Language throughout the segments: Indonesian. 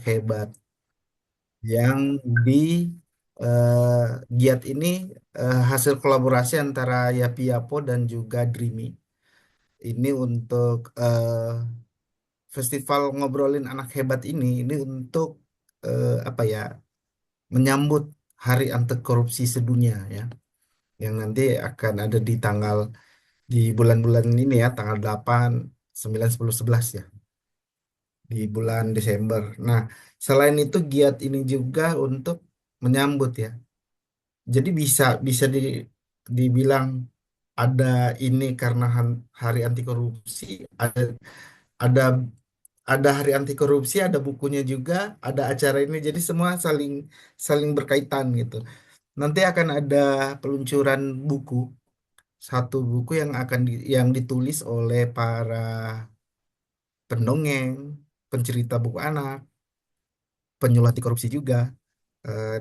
hebat yang di eh, Giat ini hasil kolaborasi antara Yapi Yapo dan juga Dreamy. Ini untuk festival ngobrolin anak hebat ini untuk apa ya, menyambut Hari Anti Korupsi Sedunia ya, yang nanti akan ada di bulan-bulan ini ya, tanggal 8, 9, 10, 11 ya, di bulan Desember. Nah, selain itu giat ini juga untuk menyambut ya. Jadi bisa bisa dibilang ada ini karena Hari Anti Korupsi, ada ada Hari Anti Korupsi, ada bukunya juga, ada acara ini. Jadi semua saling saling berkaitan gitu. Nanti akan ada peluncuran buku, satu buku yang yang ditulis oleh para pendongeng, pencerita buku anak, penyuluh anti korupsi juga,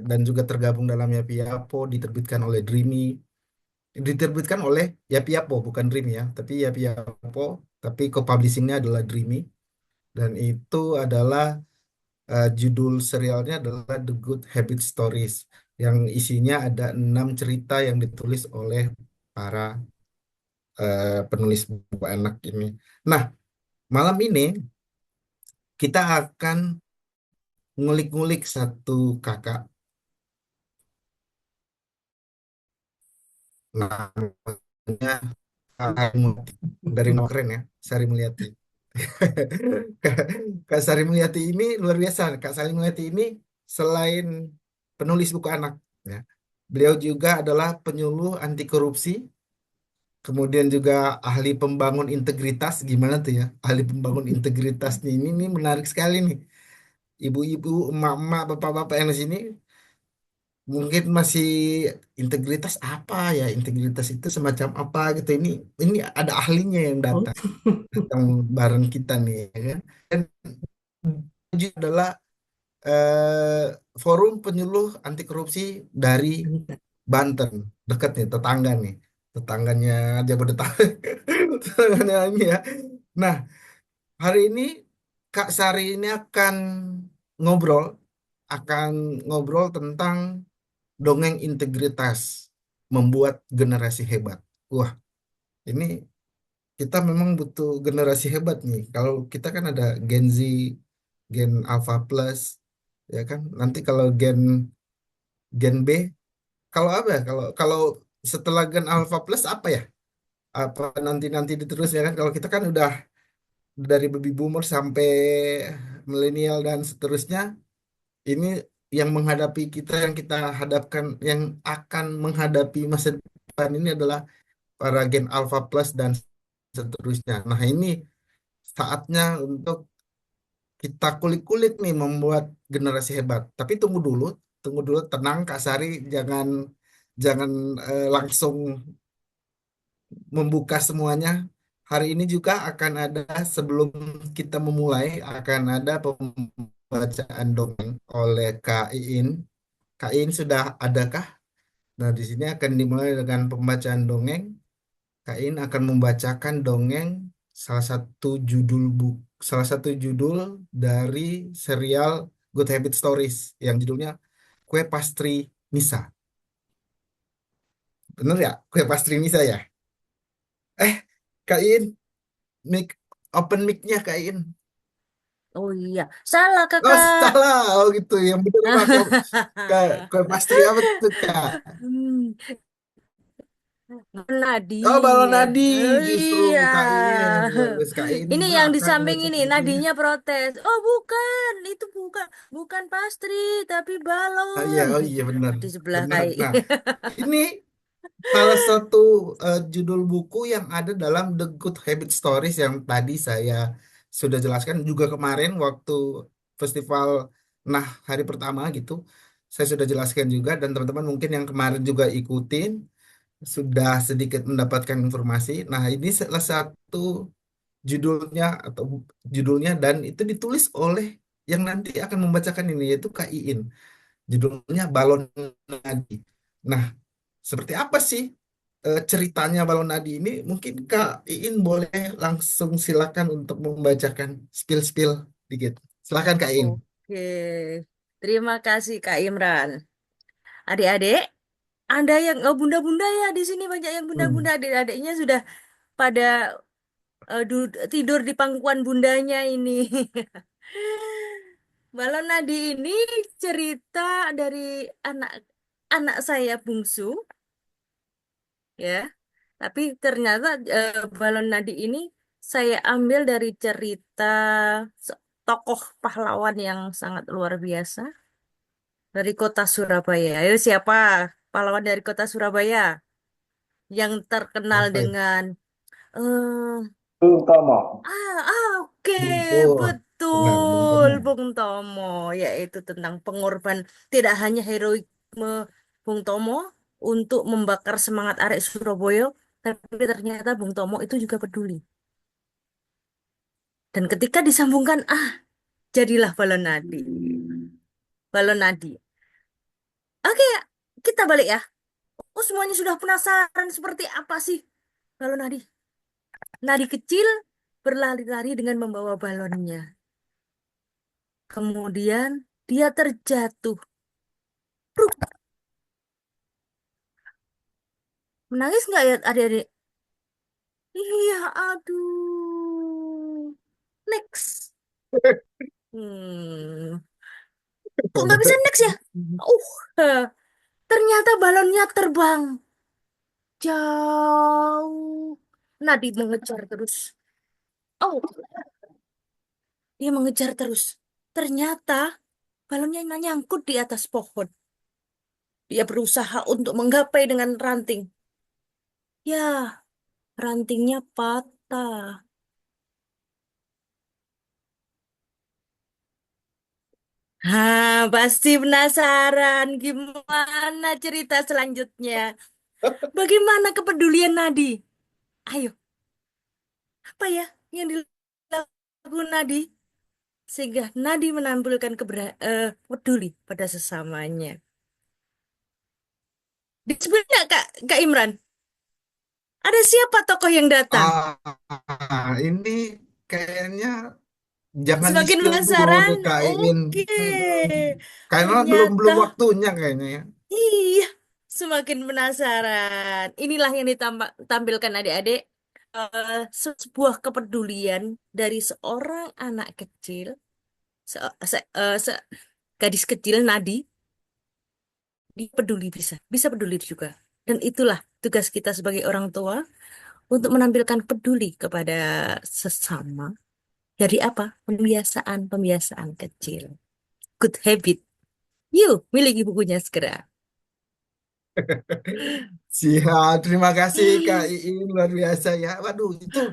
dan juga tergabung dalam Yapi-Yapo, diterbitkan oleh Dreamy, diterbitkan oleh Yapi-Yapo, bukan Dreamy ya, tapi Yapi-Yapo, tapi co-publishingnya adalah Dreamy, dan itu adalah judul serialnya adalah The Good Habit Stories, yang isinya ada 6 cerita yang ditulis oleh para penulis buku anak ini. Nah, malam ini kita akan ngulik-ngulik satu kakak, namanya Sari Mulyati. Dari nama keren ya, Sari Mulyati. Kak Sari Mulyati ini luar biasa. Kak Sari Mulyati ini selain penulis buku anak, ya, beliau juga adalah penyuluh anti korupsi, kemudian juga ahli pembangun integritas. Gimana tuh ya, ahli pembangun integritasnya ini menarik sekali nih. Ibu-ibu, emak-emak, bapak-bapak yang di sini mungkin masih integritas apa ya, integritas itu semacam apa gitu. Ini ada ahlinya yang Oh, datang bareng kita nih ya kan. Dan itu adalah forum penyuluh anti korupsi dari bentar. Banten, dekat nih, tetangganya Jabodetabek. Tetangganya ini ya. Nah, hari ini Kak Sari ini ngobrol akan ngobrol tentang dongeng integritas, membuat generasi hebat. Wah, ini kita memang butuh generasi hebat nih. Kalau kita kan ada Gen Z, Gen Alpha Plus, ya kan. Nanti kalau Gen B, kalau apa ya? Kalau kalau setelah Gen Alpha Plus apa ya? Apa nanti diterus ya kan? Kalau kita kan udah dari baby boomer sampai milenial dan seterusnya. Ini yang menghadapi kita, yang kita hadapkan, yang akan menghadapi masa depan ini adalah para Gen Alpha Plus dan seterusnya. Nah, ini saatnya untuk kita kulik-kulik nih, membuat generasi hebat. Tapi tunggu dulu, tenang Kak Sari, jangan jangan langsung membuka semuanya. Hari ini juga akan ada, sebelum kita memulai, akan ada pembacaan dongeng oleh Kak Iin. Kak Iin sudah adakah? Nah, di sini akan dimulai dengan pembacaan dongeng. Kain akan membacakan dongeng salah satu salah satu judul dari serial Good Habit Stories yang judulnya Kue Pastri Nisa. Bener ya? Kue Pastri Nisa ya? Eh, Kain, mic, open mic-nya Kain. Oh iya, salah Oh, kakak. salah. Oh gitu. Yang bener apa? Kue pastri apa tuh, Kak? Hmm, Oh, balon nadi. nadi. Oh, Justru iya. Kain. Bagus. Kain di Ini yang di belakang samping baca ini, bukunya. nadinya protes. Oh bukan, itu bukan pastry, tapi balon. Oh iya benar. Di sebelah Benar. kai. Nah, ini salah satu judul buku yang ada dalam The Good Habit Stories yang tadi saya sudah jelaskan juga kemarin waktu festival, nah, hari pertama gitu. Saya sudah jelaskan juga, dan teman-teman mungkin yang kemarin juga ikutin sudah sedikit mendapatkan informasi. Nah, ini salah satu judulnya atau judulnya, dan itu ditulis oleh yang nanti akan membacakan ini, yaitu Kak Iin. Judulnya Balon Nadi. Nah, seperti apa sih ceritanya Balon Nadi ini? Mungkin Kak Iin boleh langsung silakan untuk membacakan spill-spill dikit. Silakan Kak Iin. Oke. Terima kasih Kak Imran. Adik-adik, Anda yang bunda-bunda ya di sini banyak yang bunda-bunda Hmm. adik-adiknya sudah pada tidur di pangkuan bundanya ini. Balon Nadi ini cerita dari anak anak saya bungsu ya. Tapi ternyata Balon Nadi ini saya ambil dari cerita tokoh pahlawan yang sangat luar biasa dari kota Surabaya. Ayo siapa pahlawan dari kota Surabaya yang terkenal Apa itu? dengan eh Bung Tomo. oke, Bungkul. Benar, Bung betul, Tomo. Bung Tomo, yaitu tentang pengorban tidak hanya heroikme Bung Tomo untuk membakar semangat arek Surabaya, tapi ternyata Bung Tomo itu juga peduli. Dan ketika disambungkan, jadilah balon nadi. Balon nadi. Oke, ya, kita balik ya. Oh, semuanya sudah penasaran seperti apa sih balon nadi? Nadi kecil berlari-lari dengan membawa balonnya. Kemudian dia terjatuh. Bruk. Menangis nggak ya adik-adik? Iya, aduh. Next. Hmm. Kok nggak bisa next ya? Eh, ternyata balonnya terbang jauh. Nadi mengejar terus. Oh, dia mengejar terus. Ternyata balonnya nyangkut di atas pohon. Dia berusaha untuk menggapai dengan ranting. Ya, rantingnya patah. Pasti penasaran gimana cerita selanjutnya. Bagaimana kepedulian Nadi? Ayo, apa ya yang dilakukan Nadi? Sehingga Nadi menampilkan peduli pada sesamanya. Disebut nggak Kak Imran? Ada siapa tokoh yang datang? Ini kayaknya jangan Semakin di-spill dulu penasaran? nih Kak Iin. Oke. Mm-mm. Karena belum belum Ternyata, waktunya kayaknya ya. iya, semakin penasaran. Inilah yang ditampilkan adik-adik. Sebuah kepedulian dari seorang anak kecil, se- se- eh, se- gadis kecil Nadi, dia peduli bisa peduli juga. Dan itulah tugas kita sebagai orang tua untuk menampilkan peduli kepada sesama. Dari apa? Pembiasaan kecil. Good habit. Yuk, miliki bukunya segera. Siap, terima kasih Kak Iin luar biasa ya. Waduh,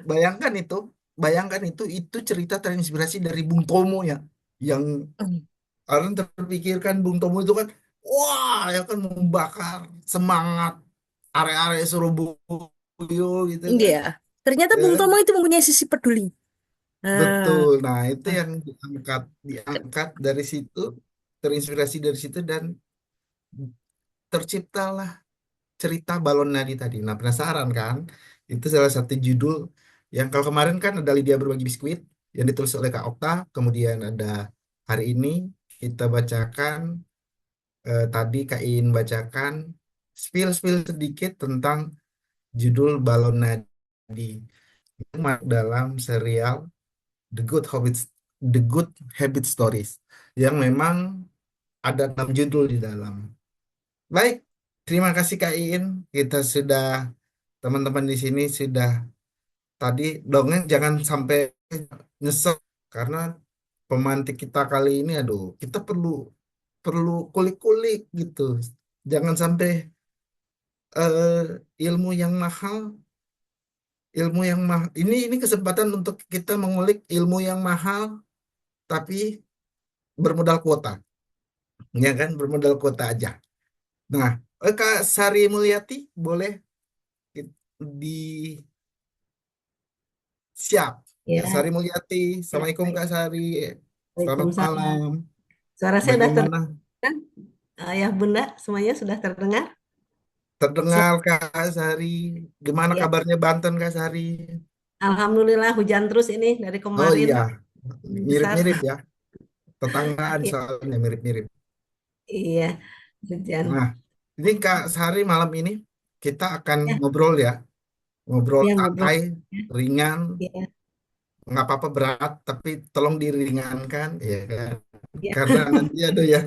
bayangkan itu cerita terinspirasi dari Bung Tomo ya, yang orang terpikirkan Bung Tomo itu kan, wah, ya kan membakar semangat area-area Surabaya gitu Iya, kan. ternyata Ya Bung kan? Tomo itu mempunyai sisi peduli. Betul. Nah, Nah, itu yang diangkat dari situ, terinspirasi dari situ dan terciptalah cerita Balon Nadi tadi. Nah, penasaran kan? Itu salah satu judul yang kalau kemarin kan ada Lydia Berbagi Biskuit yang ditulis oleh Kak Okta, kemudian ada hari ini kita bacakan tadi Kak In bacakan spill sedikit tentang judul Balon Nadi. Itu masuk dalam serial The Good Habits The Good Habit Stories yang memang ada 6 judul di dalam. Baik, terima kasih Kak Iin. Kita sudah teman-teman di sini sudah tadi dongeng jangan sampai nyesek karena pemantik kita kali ini aduh kita perlu perlu kulik-kulik gitu. Jangan sampai ilmu yang mahal, ini kesempatan untuk kita mengulik ilmu yang mahal tapi bermodal kuota, ya kan bermodal kuota aja. Nah, Kak Sari Mulyati boleh di siap. Kak Ya, Sari Mulyati, ya, Assalamualaikum baik. Kak Sari. Selamat Waalaikumsalam. malam. Suara saya sudah Bagaimana? terdengar? Ayah, Bunda, semuanya sudah terdengar? Terdengar Suara, Kak Sari. Gimana ya. kabarnya Banten Kak Sari? Alhamdulillah hujan terus ini dari Oh kemarin. iya, Lebih besar. mirip-mirip ya. Tetanggaan Iya, soalnya mirip-mirip. iya, hujan. Nah, ini Kak Sari malam ini kita akan Ya, ngobrol ya, ngobrol ya ngobrol. santai, Ya, ringan, ya, nggak apa-apa berat, tapi tolong diringankan, ya kan? ya, Karena nanti ada ya,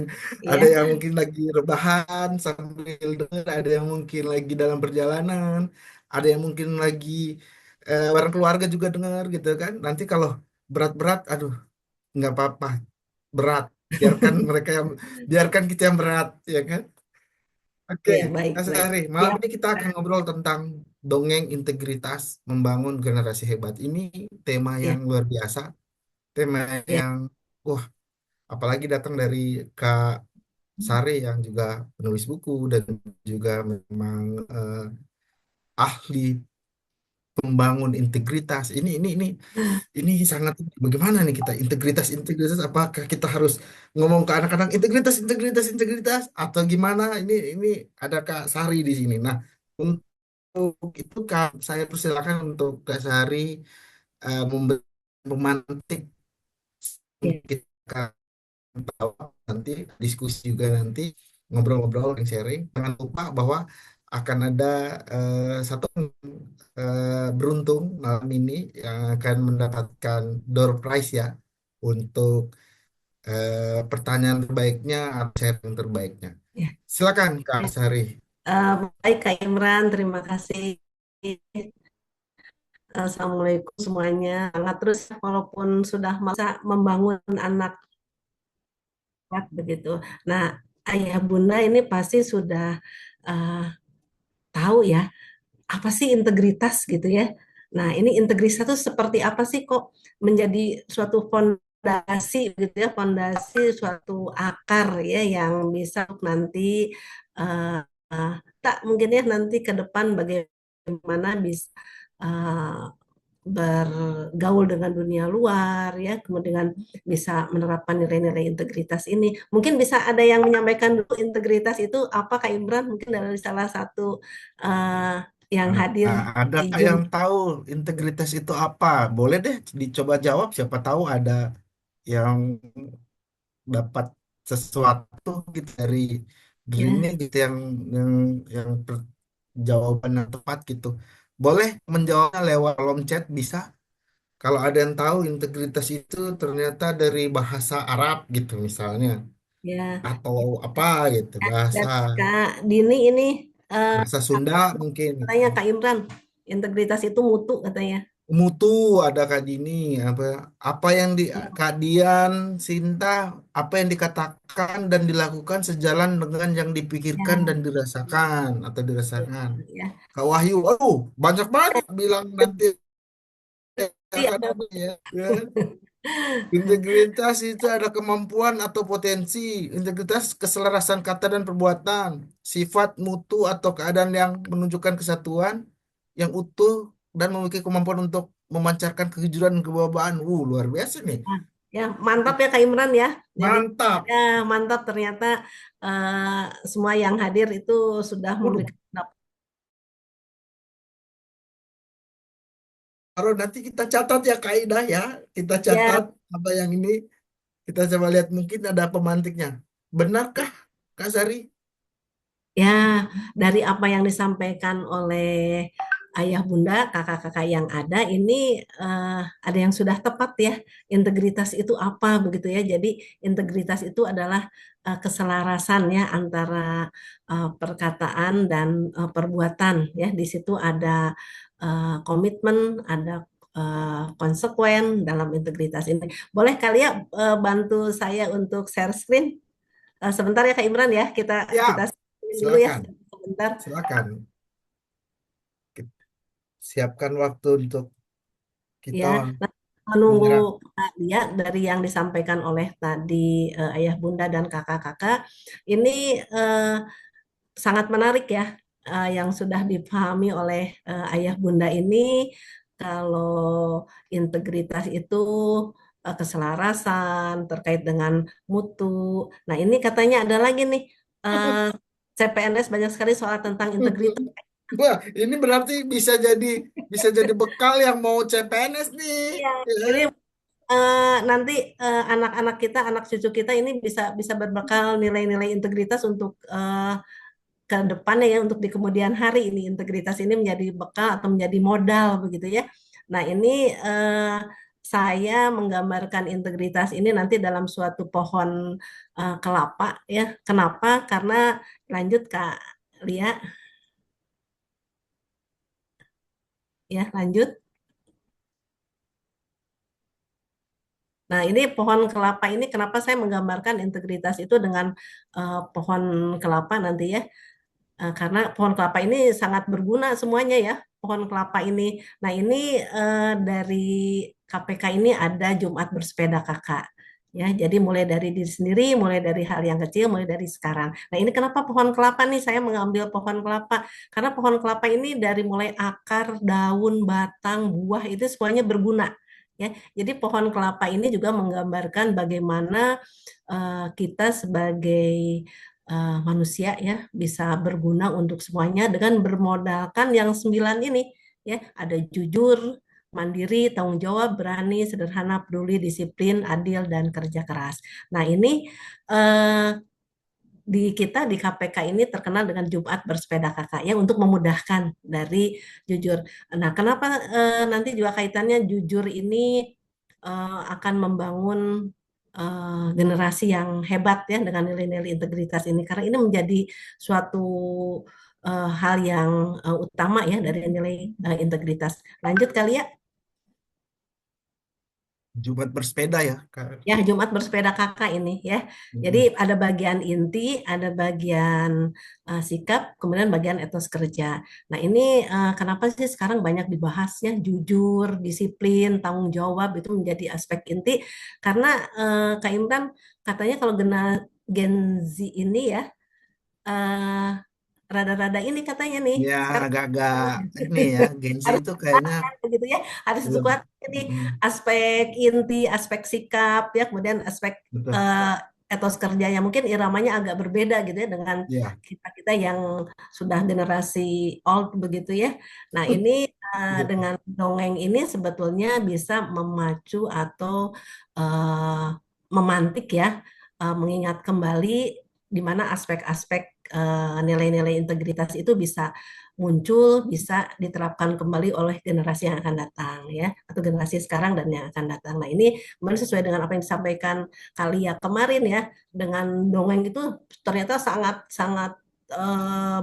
yang mungkin lagi rebahan sambil denger, ada yang mungkin lagi dalam perjalanan, ada yang mungkin lagi bareng keluarga juga dengar gitu kan. Nanti kalau berat-berat, aduh nggak apa-apa, berat. Biarkan mereka yang, biarkan kita yang berat, ya kan? Oke, ya, baik, Kak baik. Sari, malam Siap. ini kita akan ngobrol tentang dongeng integritas membangun generasi hebat. Ini tema yang Ya, luar biasa, tema ya, yang, wah, apalagi datang dari Kak Sari yang juga penulis buku dan juga memang ahli membangun integritas. Ini sangat, bagaimana nih kita integritas, apakah kita harus ngomong ke anak-anak integritas atau gimana? Ini ada Kak Sari di sini. Nah, untuk itu Kak, saya persilakan untuk Kak Sari memantik ya, kita tahu nanti diskusi juga nanti ngobrol-ngobrol yang sharing. Jangan lupa bahwa akan ada satu beruntung malam ini yang akan mendapatkan door prize ya untuk pertanyaan terbaiknya atau sharing terbaiknya. ya. Silakan Kak Ya. Sari. Baik, Kak Imran, terima kasih. Assalamualaikum semuanya. Semangat terus, walaupun sudah masa membangun anak begitu. Nah, ayah bunda ini pasti sudah eh, tahu ya, apa sih integritas gitu ya. Nah, ini integritas itu seperti apa sih kok menjadi suatu fondasi gitu ya, fondasi suatu akar ya yang bisa nanti eh, tak mungkin ya nanti ke depan bagaimana bisa bergaul dengan dunia luar ya, kemudian bisa menerapkan nilai-nilai integritas ini. Mungkin bisa ada yang menyampaikan dulu integritas itu apa Kak Imran? Mungkin dari salah satu eh, yang hadir Ada di yang Zoom. tahu integritas itu apa? Boleh deh dicoba jawab. Siapa tahu ada yang dapat sesuatu gitu dari ini Ya, gitu yang yang jawaban yang tepat gitu. Boleh menjawabnya lewat kolom chat bisa. Kalau ada yang tahu integritas itu ternyata dari bahasa Arab gitu misalnya ya. atau apa gitu bahasa Dan Kak Dini ini eh, bahasa Sunda mungkin gitu. katanya Kak Imran, integritas itu mutu katanya. Mutu ada Kak Dini apa apa yang di Kak Dian Sinta apa yang dikatakan dan dilakukan sejalan dengan yang dipikirkan dan Ya, dirasakan atau dirasakan. ya. Kak Wahyu, aduh banyak banget bilang nanti Iya, akan ada ya. Ya. Integritas itu ada kemampuan atau potensi. Integritas keselarasan kata dan perbuatan. Sifat mutu atau keadaan yang menunjukkan kesatuan yang utuh dan memiliki kemampuan untuk memancarkan kejujuran dan kebawahan. Luar biasa nih. nah, ya mantap ya Kak Imran ya. Jadi Mantap. ya mantap ternyata semua yang hadir itu sudah Waduh, memberikan pendapat. kalau nanti kita catat ya kaidah ya. Kita Ya, catat apa yang ini. Kita coba lihat mungkin ada pemantiknya. Benarkah Kak Sari? ya, dari apa yang disampaikan oleh ayah bunda, kakak-kakak yang ada, ini ada yang sudah tepat ya. Integritas itu apa begitu ya. Jadi integritas itu adalah keselarasan ya antara perkataan dan perbuatan ya. Di situ ada komitmen, ada konsekuen dalam integritas ini. Boleh kali ya bantu saya untuk share screen? Sebentar ya Kak Imran ya, kita Siap. dulu ya Silakan. sebentar. Silakan. Siapkan waktu untuk Ya, kita nah, menunggu menggerak. ya dari yang disampaikan oleh tadi ayah bunda dan kakak-kakak, ini eh, sangat menarik ya yang sudah dipahami oleh ayah bunda ini kalau integritas itu keselarasan terkait dengan mutu. Nah, ini katanya ada lagi nih eh, CPNS banyak sekali soal tentang integritas. Wah, ini berarti bisa jadi bekal yang mau CPNS nih. Iya, Ya ini kan? nanti anak-anak kita, anak cucu kita ini bisa bisa berbekal nilai-nilai integritas untuk ke depannya ya, untuk di kemudian hari ini integritas ini menjadi bekal atau menjadi modal begitu ya. Nah, ini saya menggambarkan integritas ini nanti dalam suatu pohon kelapa ya. Kenapa? Karena lanjut Kak Lia ya, lanjut. Nah, ini pohon kelapa ini kenapa saya menggambarkan integritas itu dengan pohon kelapa nanti ya. Karena pohon kelapa ini sangat berguna semuanya ya, pohon kelapa ini. Nah, ini dari KPK ini ada Jumat Bersepeda Kakak. Ya, jadi mulai dari diri sendiri, mulai dari hal yang kecil, mulai dari sekarang. Nah, ini kenapa pohon kelapa nih? Saya mengambil pohon kelapa karena pohon kelapa ini dari mulai akar, daun, batang, buah itu semuanya berguna. Ya, jadi pohon kelapa ini juga menggambarkan bagaimana kita sebagai manusia ya bisa berguna untuk semuanya dengan bermodalkan yang 9 ini ya, ada jujur, mandiri, tanggung jawab, berani, sederhana, peduli, disiplin, adil, dan kerja keras. Nah, ini eh, di kita di KPK ini terkenal dengan Jumat Bersepeda Kakak ya, untuk memudahkan dari jujur. Nah, kenapa nanti juga kaitannya jujur ini akan membangun generasi yang hebat ya dengan nilai-nilai integritas ini, karena ini menjadi suatu hal yang utama ya dari nilai integritas. Lanjut kali ya. Jumat bersepeda ya, Kak. Ya, Jumat Bersepeda Kakak ini ya. Jadi Mm-mm. ada bagian inti, ada bagian sikap, kemudian bagian etos kerja. Nah, ini kenapa sih sekarang banyak dibahas ya, jujur, disiplin, tanggung jawab itu menjadi aspek inti, karena Kak Imran katanya kalau Gen Z ini ya eh, rada-rada ini katanya nih Ya sekarang agak-agak ini ya, Gen Z harus itu kayaknya begitu ya, harus belum. dikuat ini Mm-mm. aspek inti, aspek sikap ya, kemudian aspek Betul. eh, etos kerjanya mungkin iramanya agak berbeda gitu ya dengan Ya, kita kita yang sudah generasi old begitu ya. Nah, ini gitu. dengan dongeng ini sebetulnya bisa memacu atau eh, memantik ya, mengingat kembali di mana aspek-aspek nilai-nilai integritas itu bisa muncul, bisa diterapkan kembali oleh generasi yang akan datang ya, atau generasi sekarang dan yang akan datang. Nah, ini kemarin sesuai dengan apa yang disampaikan Kalia kemarin ya, dengan dongeng itu ternyata sangat sangat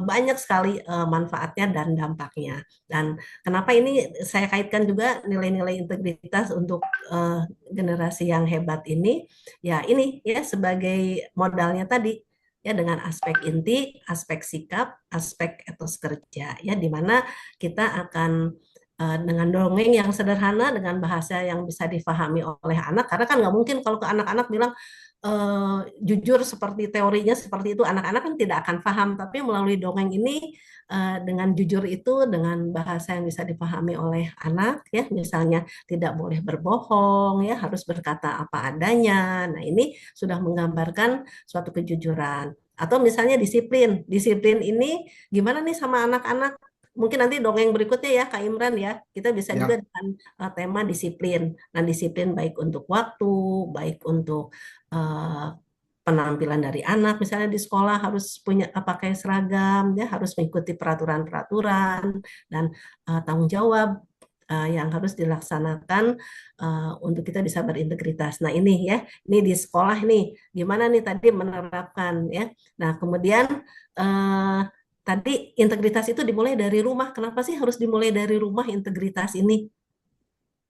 banyak sekali manfaatnya dan dampaknya. Dan kenapa ini saya kaitkan juga nilai-nilai integritas untuk generasi yang hebat ini, ya ini ya sebagai modalnya tadi ya, dengan aspek inti, aspek sikap, aspek etos kerja ya, di mana kita akan dengan dongeng yang sederhana dengan bahasa yang bisa difahami oleh anak, karena kan nggak mungkin kalau ke anak-anak bilang jujur seperti teorinya seperti itu, anak-anak kan tidak akan paham, tapi melalui dongeng ini dengan jujur itu dengan bahasa yang bisa dipahami oleh anak ya, misalnya tidak boleh berbohong ya, harus berkata apa adanya. Nah, ini sudah menggambarkan suatu kejujuran. Atau misalnya disiplin. Disiplin ini gimana nih sama anak-anak? Mungkin nanti dongeng berikutnya ya Kak Imran ya. Kita bisa juga Ya, dengan tema disiplin. Nah, disiplin baik untuk waktu, baik untuk eh, penampilan dari anak, misalnya di sekolah harus punya pakai seragam, ya harus mengikuti peraturan-peraturan dan tanggung jawab yang harus dilaksanakan untuk kita bisa berintegritas. Nah, ini ya, ini di sekolah nih, gimana nih tadi menerapkan ya. Nah, kemudian eh, tadi integritas itu dimulai dari rumah. Kenapa sih harus dimulai dari rumah integritas ini?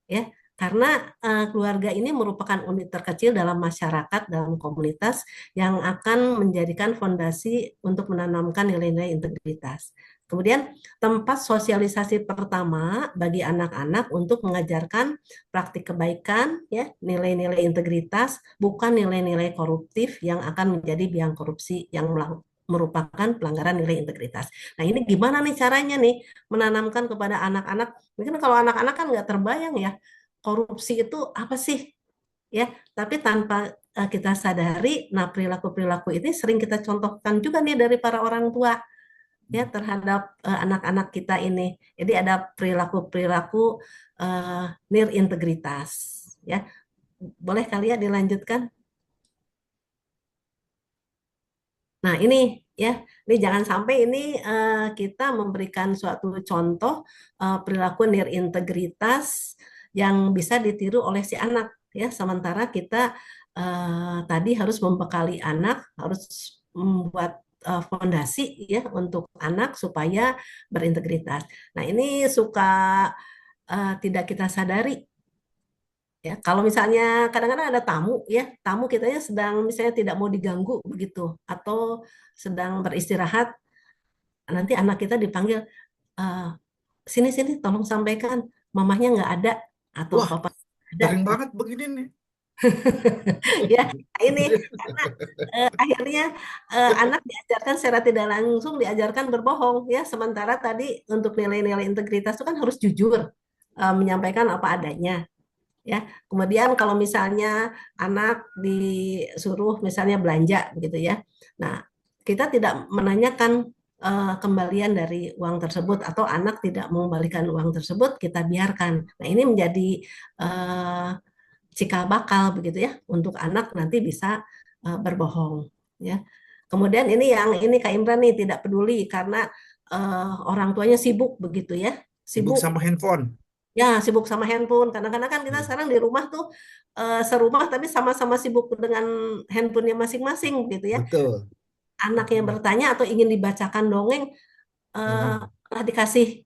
Ya, karena keluarga ini merupakan unit terkecil dalam masyarakat, dalam komunitas yang akan menjadikan fondasi untuk menanamkan nilai-nilai integritas. Kemudian tempat sosialisasi pertama bagi anak-anak untuk mengajarkan praktik kebaikan, ya, nilai-nilai integritas, bukan nilai-nilai koruptif yang akan menjadi biang korupsi yang merupakan pelanggaran nilai integritas. Nah, ini gimana nih caranya nih menanamkan kepada anak-anak? Mungkin kalau anak-anak kan nggak terbayang ya, korupsi itu apa sih? Ya, tapi tanpa kita sadari, nah perilaku-perilaku ini sering kita contohkan juga nih dari para orang tua ya terhadap anak-anak kita ini. Jadi ada perilaku-perilaku nir integritas ya. Boleh kali ya dilanjutkan? Nah, ini ya, ini jangan sampai ini kita memberikan suatu contoh perilaku nerintegritas yang bisa ditiru oleh si anak ya. Sementara kita tadi harus membekali anak, harus membuat fondasi ya untuk anak supaya berintegritas. Nah, ini suka tidak kita sadari ya. Kalau misalnya kadang-kadang ada tamu ya, tamu kitanya sedang misalnya tidak mau diganggu begitu atau sedang beristirahat, nanti anak kita dipanggil, "Eh, sini sini tolong sampaikan mamahnya nggak ada atau Wah, papa ada." sering banget begini nih. Ya, ini karena akhirnya anak diajarkan secara tidak langsung diajarkan berbohong ya. Sementara tadi untuk nilai-nilai integritas itu kan harus jujur, menyampaikan apa adanya. Ya, kemudian kalau misalnya anak disuruh misalnya belanja gitu ya, nah kita tidak menanyakan kembalian dari uang tersebut atau anak tidak mengembalikan uang tersebut, kita biarkan. Nah, ini menjadi eh, cikal bakal begitu ya untuk anak nanti bisa berbohong ya. Kemudian ini yang ini Kak Imran nih tidak peduli karena orang tuanya sibuk begitu ya, Sibuk sibuk. sama handphone. Ya, sibuk sama handphone. Kadang-kadang kan kita Hmm. sekarang di rumah tuh serumah tapi sama-sama sibuk dengan handphonenya masing-masing gitu ya. Betul. Anaknya Mm-mm. bertanya atau ingin dibacakan dongeng, Mm-mm. malah dikasih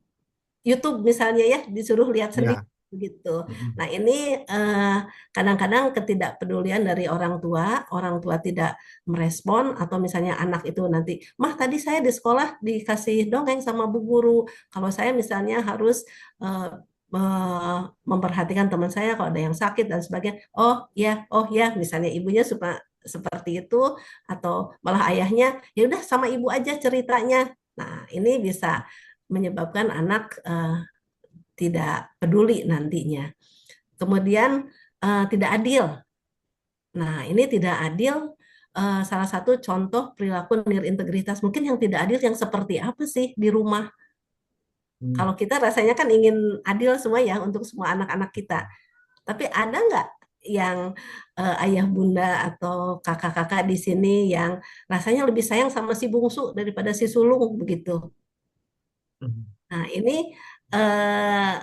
YouTube misalnya ya, disuruh lihat sendiri Ya. gitu. Mm-mm. Nah, ini eh, kadang-kadang ketidakpedulian dari orang tua tidak merespon atau misalnya anak itu nanti, "Mah, tadi saya di sekolah dikasih dongeng sama bu guru. Kalau saya misalnya harus eh, memperhatikan teman saya kalau ada yang sakit dan sebagainya." Oh ya, misalnya ibunya suka seperti itu atau malah ayahnya, "Ya udah sama ibu aja ceritanya." Nah, ini bisa menyebabkan anak tidak peduli nantinya. Kemudian tidak adil. Nah, ini tidak adil. Salah satu contoh perilaku nerintegritas mungkin yang tidak adil yang seperti apa sih di rumah? Mm. Kalau kita rasanya kan ingin adil semua ya untuk semua anak-anak kita. Tapi ada nggak yang ayah bunda atau kakak-kakak di sini yang rasanya lebih sayang sama si bungsu daripada si sulung begitu? Mm. Nah, ini eh,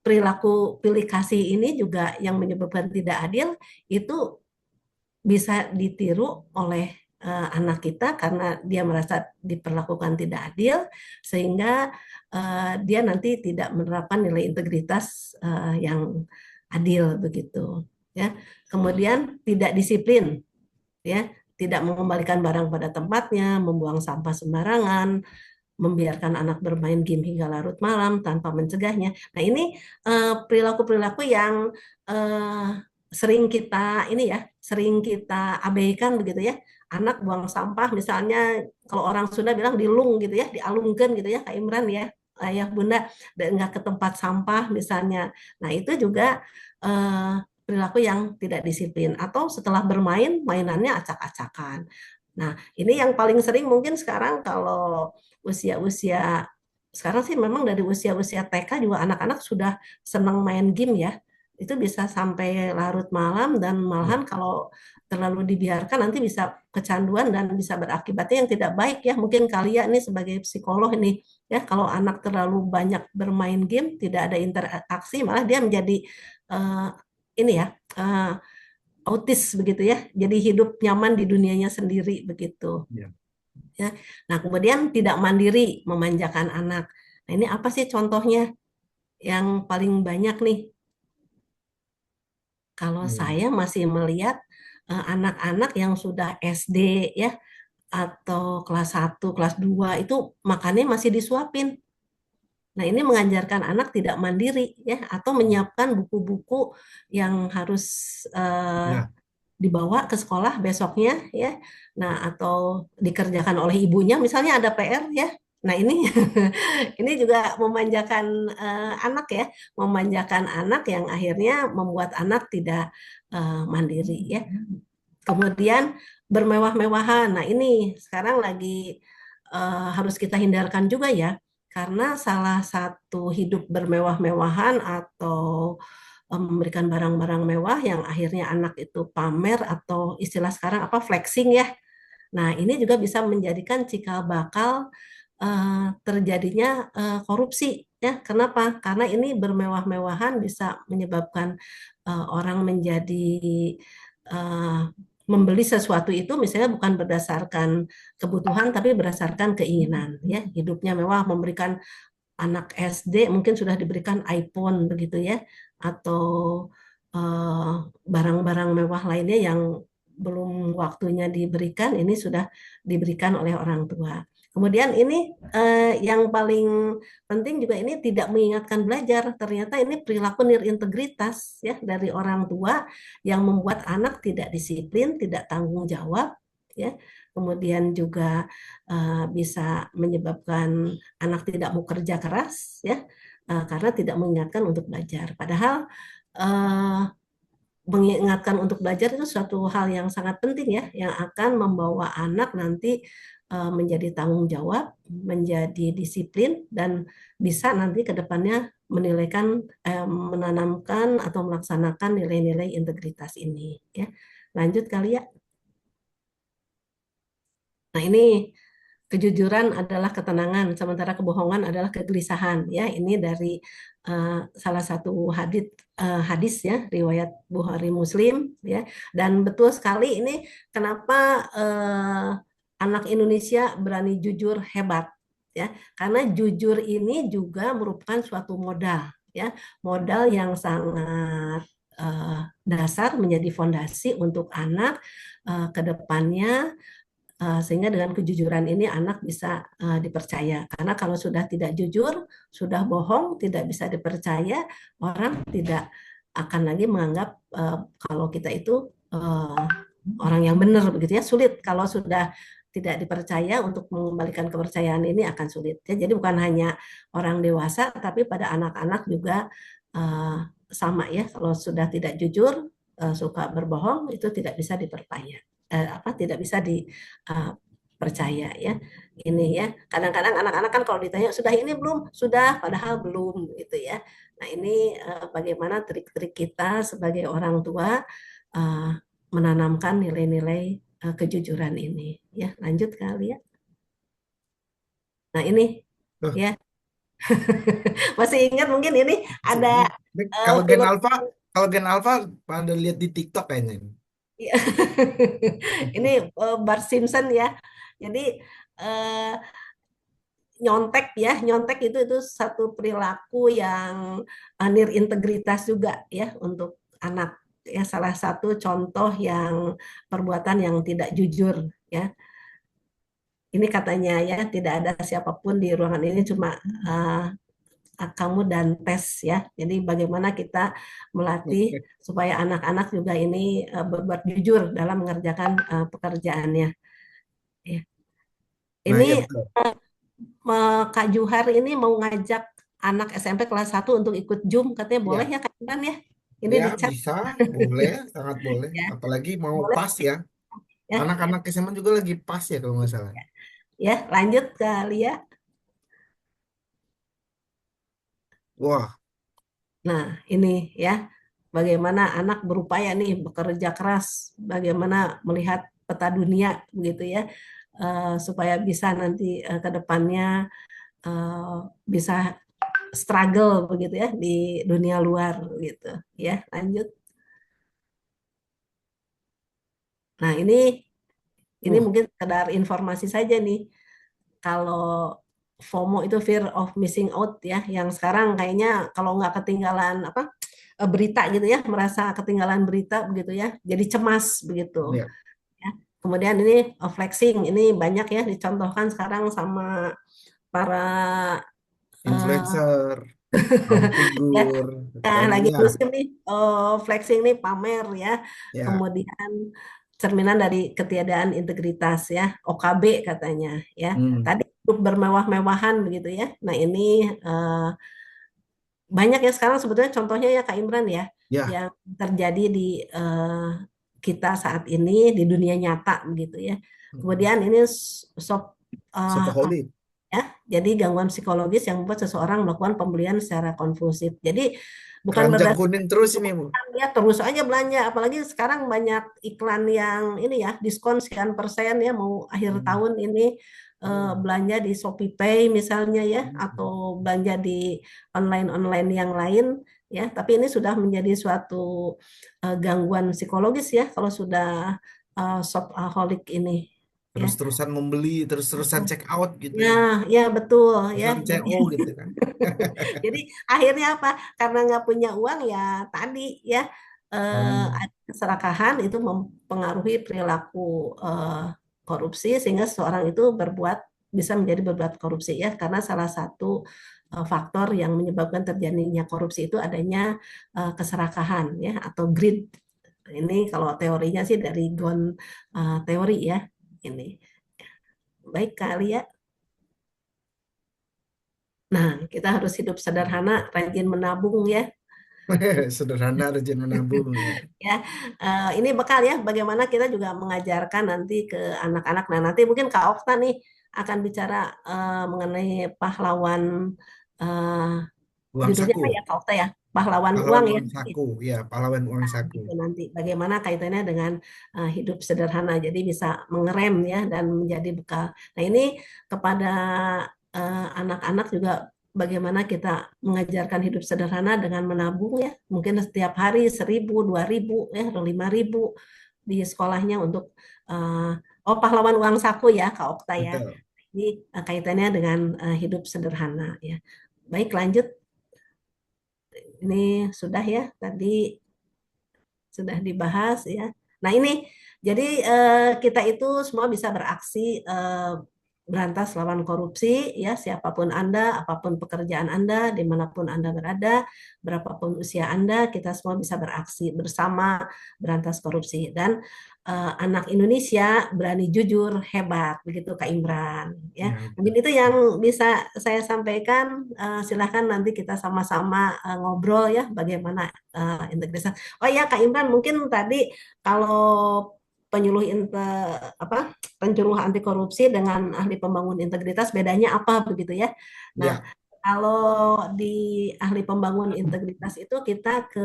perilaku pilih kasih ini juga yang menyebabkan tidak adil itu bisa ditiru oleh anak kita karena dia merasa diperlakukan tidak adil sehingga dia nanti tidak menerapkan nilai integritas yang adil begitu ya. Kemudian tidak disiplin ya, tidak mengembalikan barang pada tempatnya, membuang sampah sembarangan, membiarkan anak bermain game hingga larut malam tanpa mencegahnya. Nah, ini perilaku-perilaku yang eh, sering kita ini ya, sering kita abaikan begitu ya. Anak buang sampah misalnya kalau orang Sunda bilang dilung gitu ya, dialungkan gitu ya, Kak Imran ya, ayah bunda, dan nggak ke tempat sampah misalnya. Nah, itu juga perilaku yang tidak disiplin atau setelah bermain mainannya acak-acakan. Nah, ini yang paling sering mungkin sekarang kalau usia-usia sekarang sih memang dari usia-usia TK juga anak-anak sudah senang main game ya. Itu bisa sampai larut malam dan Ya. malahan kalau terlalu dibiarkan nanti bisa kecanduan dan bisa berakibatnya yang tidak baik ya. Mungkin kalian nih sebagai psikolog ini ya kalau anak terlalu banyak bermain game, tidak ada interaksi malah dia menjadi eh, ini ya eh, autis begitu ya. Jadi hidup nyaman di dunianya sendiri begitu Ya. ya. Nah, kemudian tidak mandiri, memanjakan anak. Nah, ini apa sih contohnya yang paling banyak nih? Kalau Hmm. saya masih melihat anak-anak yang sudah SD ya atau kelas 1, kelas 2 itu makannya masih disuapin. Nah, ini mengajarkan anak tidak mandiri ya atau menyiapkan buku-buku yang harus eh, Ya. dibawa ke sekolah besoknya ya. Nah, atau dikerjakan oleh ibunya misalnya ada PR ya. Nah, ini ini juga memanjakan anak ya, memanjakan anak yang akhirnya membuat anak tidak mandiri ya. Kemudian bermewah-mewahan. Nah, ini sekarang lagi harus kita hindarkan juga ya, karena salah satu hidup bermewah-mewahan atau memberikan barang-barang mewah yang akhirnya anak itu pamer atau istilah sekarang apa flexing ya. Nah, ini juga bisa menjadikan cikal bakal terjadinya korupsi ya. Kenapa? Karena ini bermewah-mewahan bisa menyebabkan orang menjadi eh, membeli sesuatu itu misalnya bukan berdasarkan kebutuhan tapi berdasarkan keinginan ya. Hidupnya mewah, memberikan anak SD mungkin sudah diberikan iPhone begitu ya, atau eh, barang-barang mewah lainnya yang belum waktunya diberikan, ini sudah diberikan oleh orang tua. Kemudian ini yang paling penting juga ini tidak mengingatkan belajar. Ternyata ini perilaku nirintegritas ya dari orang tua yang membuat anak tidak disiplin, tidak tanggung jawab ya. Kemudian juga bisa menyebabkan anak tidak mau kerja keras ya karena tidak mengingatkan untuk belajar. Padahal eh, mengingatkan untuk belajar itu suatu hal yang sangat penting ya, yang akan membawa anak nanti menjadi tanggung jawab, menjadi disiplin, dan bisa nanti ke depannya menanamkan atau melaksanakan nilai-nilai integritas ini. Ya, lanjut kali ya. Nah ini kejujuran adalah ketenangan, sementara kebohongan adalah kegelisahan. Ya, ini dari salah satu hadis ya, riwayat Bukhari Muslim ya. Dan betul sekali ini kenapa anak Indonesia berani jujur hebat ya. Karena jujur ini juga merupakan suatu modal ya, modal yang sangat dasar menjadi fondasi untuk anak ke depannya sehingga dengan kejujuran ini anak bisa dipercaya. Karena kalau sudah tidak jujur, sudah bohong, tidak bisa dipercaya, orang tidak akan lagi menganggap kalau kita itu orang yang benar begitu ya. Sulit kalau sudah tidak dipercaya untuk mengembalikan kepercayaan ini akan sulit. Ya, jadi bukan hanya orang dewasa, tapi pada anak-anak juga uh, sama ya. Kalau sudah tidak jujur, suka berbohong, itu tidak bisa dipercaya. Apa tidak bisa dipercaya ya ini ya kadang-kadang anak-anak kan kalau ditanya sudah ini belum sudah padahal belum gitu ya. Nah ini bagaimana trik-trik kita sebagai orang tua uh, menanamkan nilai-nilai kejujuran ini ya lanjut kali ya. Nah ini Tuh, ya masih ingat mungkin ini masih ada ingat. Ini kalau Gen film. Alpha, kalau Gen Alpha pada lihat di TikTok kayaknya ini. Ini Bart Simpson ya. Jadi eh, nyontek itu satu perilaku yang integritas juga ya untuk anak ya salah satu contoh yang perbuatan yang tidak jujur ya. Ini katanya ya tidak ada siapapun di ruangan ini cuma uh, kamu dan tes ya. Jadi bagaimana kita melatih Oke. supaya anak-anak juga ini berbuat jujur dalam mengerjakan pekerjaannya. Ya. Nah, ya Ini betul. Kak Juhar ini mau ngajak anak SMP kelas 1 untuk ikut Zoom, katanya boleh Ya, ya Kak Imran ya? Ini ya di chat bisa, boleh, sangat boleh. ya, Apalagi mau boleh pas ya. ya. Anak-anak SMA juga lagi pas ya kalau nggak salah. Ya, lanjut Kak Lia. Wah, Nah, ini ya, bagaimana anak berupaya nih bekerja keras, bagaimana melihat peta dunia begitu ya, supaya bisa nanti ke depannya eh, bisa struggle begitu ya di dunia luar gitu ya. Lanjut. Nah, ini wah, mungkin sekedar informasi saja nih. Kalau FOMO itu fear of missing out ya, yang sekarang kayaknya kalau nggak ketinggalan apa berita gitu ya, merasa ketinggalan berita begitu ya, jadi cemas begitu. ya, Ya. Kemudian ini flexing, ini banyak ya dicontohkan sekarang sama para eh, influencer, public ya, figure, nah, dan lagi ya, musim nih flexing nih pamer ya. ya, Kemudian cerminan dari ketiadaan integritas ya, OKB katanya ya. hmm, Tadi hidup bermewah-mewahan begitu ya. Nah, ini eh, banyak ya sekarang sebetulnya contohnya ya Kak Imran ya ya, yang terjadi di kita saat ini di dunia nyata begitu ya. hmm, Kemudian ini sob eh, shopaholic, ya. Jadi gangguan psikologis yang membuat seseorang melakukan pembelian secara kompulsif. Jadi bukan Keranjang berdasarkan kuning terus ini, Bu. ya terus aja belanja, apalagi sekarang banyak iklan yang ini ya, diskon sekian persen ya, mau akhir Hmm. tahun ini Hmm. belanja di Shopee Pay misalnya ya, atau belanja di online-online yang lain ya. Tapi ini sudah menjadi suatu gangguan psikologis ya kalau sudah shopaholic ini ya. Terus-terusan membeli, terus-terusan check out gitu Ya, ya. ya betul ya. Terusan Jadi CO gitu kan. jadi akhirnya apa? Karena nggak punya uang ya tadi ya Hmm. ada keserakahan itu mempengaruhi perilaku eh, korupsi sehingga seseorang itu bisa menjadi berbuat korupsi ya karena salah satu faktor yang menyebabkan terjadinya korupsi itu adanya keserakahan ya atau greed. Ini kalau teorinya sih dari Gon teori ya ini. Baik kali ya. Nah, kita harus hidup sederhana, rajin menabung ya. Sederhana, rajin menabung ya. Ya, ini bekal ya. Bagaimana kita juga mengajarkan nanti ke anak-anak. Nah, nanti mungkin Kak Okta nih akan bicara mengenai pahlawan. eh, Uang Judulnya saku, apa ya Kak Okta ya? Pahlawan uang pahlawan ya. uang saku, ya pahlawan uang saku. Itu nanti bagaimana kaitannya dengan hidup sederhana. Jadi bisa mengerem ya dan menjadi bekal. Nah, ini kepada anak-anak juga bagaimana kita mengajarkan hidup sederhana dengan menabung ya. Mungkin setiap hari 1.000, 2.000 ya, atau 5.000 di sekolahnya untuk eh, oh pahlawan uang saku ya Kak Okta ya. Betul. Ini kaitannya dengan hidup sederhana ya. Baik lanjut. Ini sudah ya tadi sudah dibahas ya. Nah ini jadi kita itu semua bisa beraksi berantas lawan korupsi ya siapapun Anda, apapun pekerjaan Anda, dimanapun Anda berada, berapapun usia Anda, kita semua bisa beraksi bersama berantas korupsi dan anak Indonesia berani jujur hebat begitu Kak Imran ya. Ya, Mungkin betul. itu yang bisa saya sampaikan. Silahkan nanti kita sama-sama ngobrol ya bagaimana integritas. Oh ya Kak Imran, mungkin tadi kalau penyuluh apa penyuluh anti korupsi dengan ahli pembangun integritas bedanya apa begitu ya. Nah, Ya. kalau di ahli pembangun integritas itu kita ke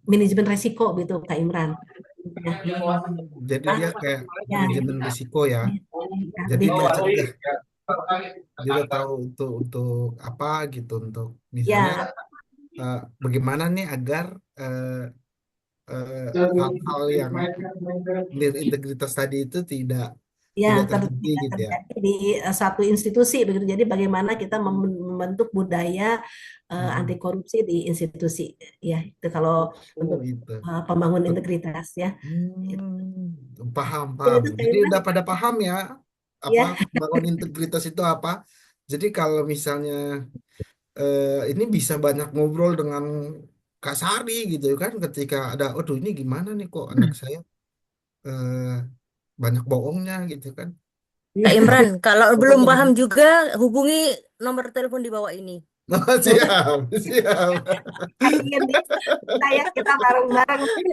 manajemen resiko gitu Kak Imran. Ya, Jadi ah, dia kayak ya, manajemen risiko ya. ya, Jadi di, dia cegah, dia udah tahu untuk apa gitu, untuk misalnya ya, bagaimana nih agar eh, hal-hal yang integritas tadi itu tidak ya tidak terjadi tidak gitu ya. terjadi di satu institusi begitu. Jadi bagaimana kita membentuk budaya anti Hmm. korupsi di institusi ya itu kalau Oh untuk itu. pembangun integritas ya. Paham, Mungkin paham. itu Kak Jadi Imran udah pada paham ya apa ya. bangun integritas itu apa. Jadi kalau misalnya ini bisa banyak ngobrol dengan Kak Sari gitu kan ketika ada, aduh ini gimana nih kok anak saya eh, banyak bohongnya gitu kan. Kak Imran, kalau belum Pokoknya paham harus juga hubungi nomor telepon di bawah ini. oh, siap, siap. Kalian kita ya kita bareng-bareng ini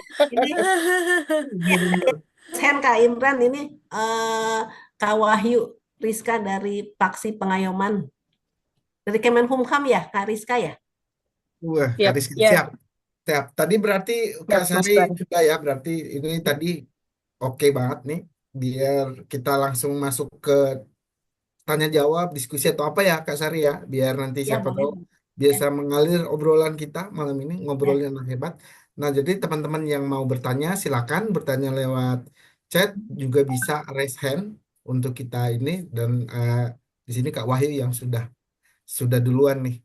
Gitu. Sen Kak Imran ini eh Kak Wahyu Rizka dari Paksi Pengayoman dari Kemenkumham ya Kak Rizka ya. Wah, Siap, Karis ya, siap. Siap. Tadi berarti Kak siap, Sari Master. sudah ya, berarti ini tadi oke banget nih. Biar kita langsung masuk ke tanya jawab, diskusi atau apa ya Kak Sari ya, biar nanti Ya siapa boleh tahu ya. biasa mengalir obrolan kita malam ini, Ya. ngobrolnya yang hebat. Nah, jadi teman-teman yang mau bertanya silakan bertanya lewat chat, juga bisa raise hand untuk kita ini dan di sini Kak Wahyu yang sudah duluan nih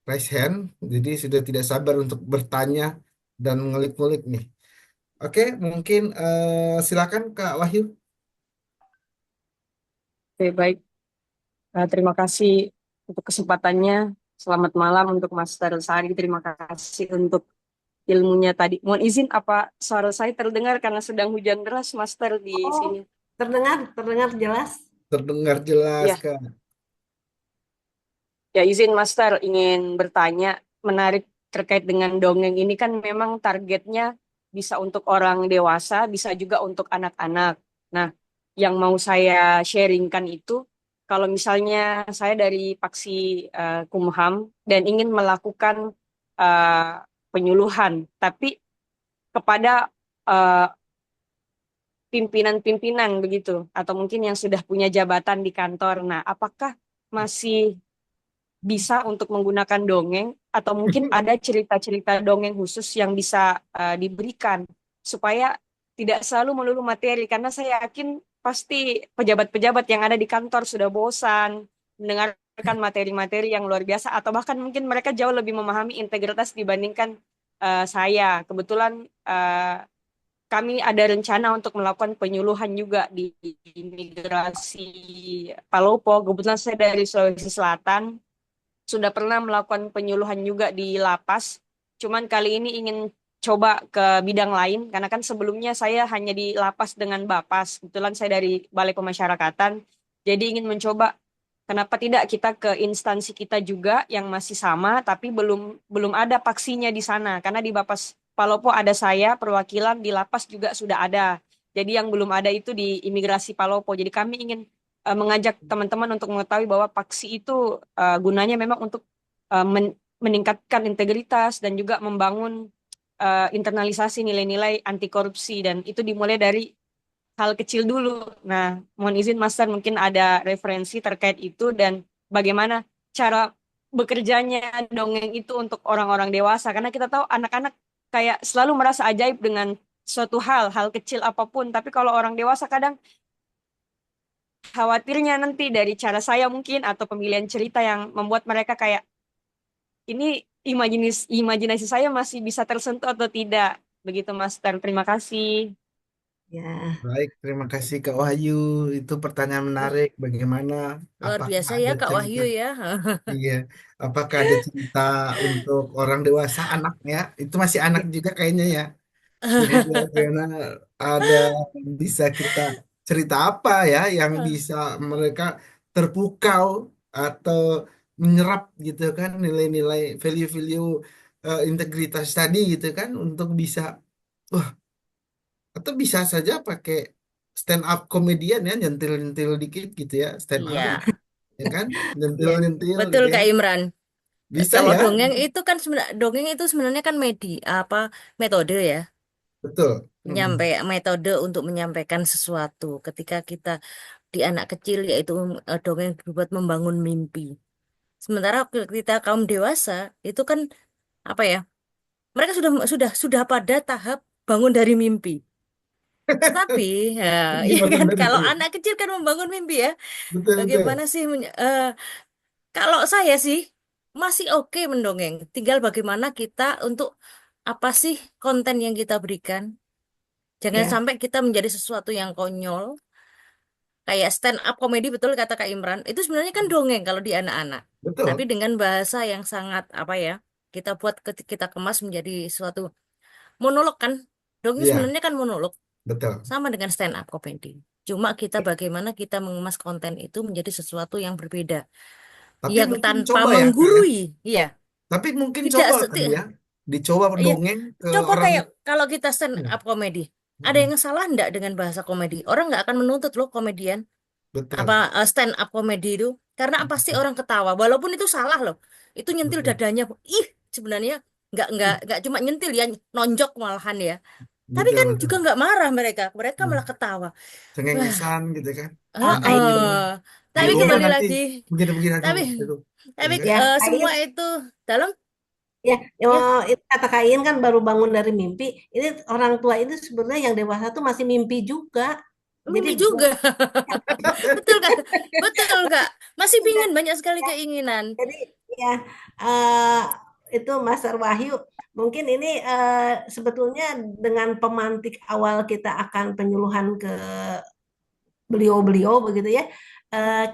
raise hand, jadi sudah tidak sabar untuk bertanya dan ngulik-ngulik nih. Oke, mungkin silakan Kak Wahyu. Oke, baik. Terima kasih untuk kesempatannya. Selamat malam untuk Master Sari. Terima kasih untuk ilmunya tadi. Mohon izin apa suara saya terdengar karena sedang hujan deras, Master, di Oh, sini. terdengar jelas. Terdengar jelas Ya, Kak. ya izin Master ingin bertanya menarik terkait dengan dongeng ini kan memang targetnya bisa untuk orang dewasa, bisa juga untuk anak-anak. Nah, yang mau saya sharingkan itu kalau misalnya saya dari Paksi Kumham dan ingin melakukan eh, penyuluhan, tapi kepada eh, pimpinan-pimpinan begitu, atau mungkin yang sudah punya jabatan di kantor. Nah, apakah masih bisa untuk menggunakan dongeng, atau mungkin ada cerita-cerita dongeng khusus yang bisa diberikan supaya tidak selalu melulu materi, karena saya yakin pasti pejabat-pejabat yang ada di kantor sudah bosan mendengarkan materi-materi yang luar biasa, atau bahkan mungkin mereka jauh lebih memahami integritas dibandingkan saya. Kebetulan kami ada rencana untuk melakukan penyuluhan juga di imigrasi Palopo. Kebetulan saya dari Sulawesi Selatan, sudah pernah melakukan penyuluhan juga di lapas. Cuman kali ini ingin coba ke bidang lain, karena kan sebelumnya saya hanya di lapas dengan Bapas. Kebetulan saya dari Balai Pemasyarakatan, jadi ingin mencoba kenapa tidak kita ke instansi kita juga yang masih sama, tapi belum belum ada paksinya di sana. Karena di Bapas Palopo ada saya, perwakilan di lapas juga sudah ada. Jadi yang belum ada itu di imigrasi Palopo. Jadi kami ingin mengajak teman-teman untuk mengetahui bahwa paksi itu gunanya memang untuk meningkatkan integritas dan juga membangun internalisasi nilai-nilai anti korupsi, dan itu dimulai dari hal kecil dulu. Nah, mohon izin Master, mungkin ada referensi terkait itu dan bagaimana cara bekerjanya dongeng itu untuk orang-orang dewasa, karena kita tahu anak-anak kayak selalu merasa ajaib dengan suatu hal kecil apapun, tapi kalau orang dewasa kadang khawatirnya nanti dari cara saya mungkin atau pemilihan cerita yang membuat mereka kayak ini imajinasi saya masih bisa tersentuh atau tidak. Begitu Master. Terima kasih. Ya, Baik, terima kasih Kak Wahyu. Itu pertanyaan menarik. Bagaimana? Luar Apakah biasa ya ada Kak cerita? Wahyu ya. Iya, apakah ada cerita untuk orang dewasa anaknya? Itu masih anak ya, juga kayaknya ya. Kemudian karena ada bisa kita cerita apa ya yang bisa mereka terpukau atau menyerap gitu kan nilai-nilai value-value integritas tadi gitu kan untuk bisa wah atau bisa saja pakai stand up komedian ya nyentil-nyentil dikit gitu ya stand up Iya, ya kan ya, nyentil-nyentil betul gitu ya Kak Imran. bisa Kalau ya dongeng itu kan dongeng itu sebenarnya kan apa metode ya, betul. Mm-mm. metode untuk menyampaikan sesuatu. Ketika kita di anak kecil yaitu dongeng dibuat membangun mimpi. Sementara kita kaum dewasa itu kan apa ya? Mereka sudah pada tahap bangun dari mimpi. Tetapi ya, ya Dibangun kan dari kalau itu anak kecil kan membangun mimpi ya. betul Bagaimana betul sih kalau saya sih masih oke mendongeng. Tinggal bagaimana kita untuk apa sih konten yang kita berikan. Jangan ya, sampai kita menjadi sesuatu yang konyol. Kayak stand up comedy betul kata Kak Imran. Itu sebenarnya kan dongeng kalau di anak-anak. Tapi betul dengan bahasa yang sangat apa ya. Kita buat kita kemas menjadi suatu monolog kan. Dongeng iya sebenarnya kan monolog. betul. Sama dengan stand up comedy. Cuma kita bagaimana kita mengemas konten itu menjadi sesuatu yang berbeda. Tapi Yang mungkin tanpa coba ya kak ya. menggurui. Iya. Tapi mungkin Tidak coba seti kali ya. Dicoba Iya. dongeng ke Coba orang. kayak kalau kita stand Ya. up comedy. Ada Mm-mm. yang salah enggak dengan bahasa komedi? Orang nggak akan menuntut loh komedian. Apa Betul. stand up comedy itu. Karena pasti orang ketawa. Walaupun itu salah loh. Itu nyentil Betul. dadanya. Ih, sebenarnya nggak cuma nyentil ya, nonjok malahan ya. Tapi Betul kan juga betul. nggak marah mereka. Mereka Hmm. malah ketawa. Wah, Cengengesan gitu kan. Kak Aduh. heeh. Tapi Coba kembali nanti lagi. begini-begini aduh. Tapi Aduh. Ya tapi kan? ya, Kak semua In, itu dalam ya, ya itu kata Kak In kan baru bangun dari mimpi. Ini orang tua itu sebenarnya yang dewasa tuh masih mimpi juga. Jadi mimpi juga. Betul Kak. Betul Kak. Masih pingin banyak sekali ya, keinginan. jadi ya, eh, itu Master Wahyu. Mungkin ini sebetulnya dengan pemantik awal kita akan penyuluhan ke beliau-beliau begitu ya,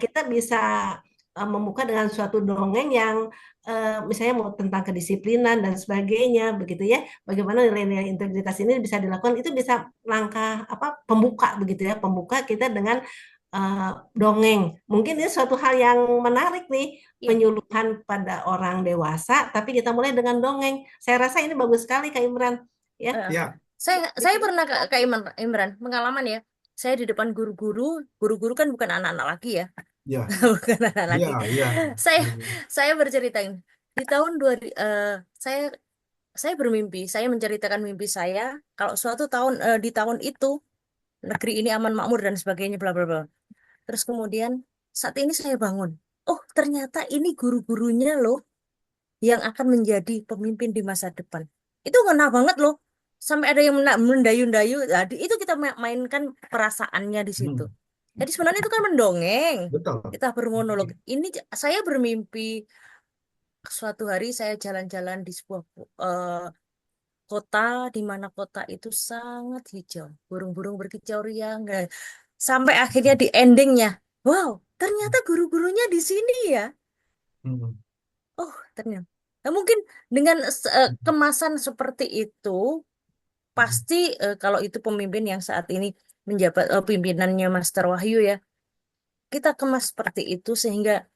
kita bisa membuka dengan suatu dongeng yang misalnya mau tentang kedisiplinan dan sebagainya begitu ya. Bagaimana nilai-nilai integritas ini bisa dilakukan, itu bisa langkah apa pembuka begitu ya, pembuka kita dengan dongeng. Mungkin ini suatu hal yang menarik nih, Iya. penyuluhan pada orang dewasa, tapi kita mulai dengan dongeng. Saya rasa ini bagus sekali Kak Imran ya. Eh, Ya. saya pernah Kak Imran pengalaman ya. Saya di depan guru-guru kan bukan anak-anak lagi ya. Ya, bukan anak iya, laki. iya. Saya Hmm. saya bercerita ini. Di tahun saya saya bermimpi, saya menceritakan mimpi saya kalau suatu tahun di tahun itu negeri ini aman makmur dan sebagainya bla bla bla. Terus kemudian saat ini saya bangun. Oh, ternyata ini guru-gurunya loh yang akan menjadi pemimpin di masa depan. Itu ngena banget loh. Sampai ada yang mendayu-dayu. Jadi itu kita mainkan perasaannya di situ. Hmm. Jadi sebenarnya itu kan mendongeng. Betul. Kita bermonolog. Ini saya bermimpi suatu hari saya jalan-jalan di sebuah eh, kota di mana kota itu sangat hijau. Burung-burung berkicau riang. Nah, sampai akhirnya di endingnya. Wow, ternyata guru-gurunya di sini ya. Hmm. Oh, ternyata. Nah, mungkin dengan kemasan seperti itu, pasti kalau itu pemimpin yang saat ini menjabat pimpinannya Master Wahyu ya, kita kemas seperti itu sehingga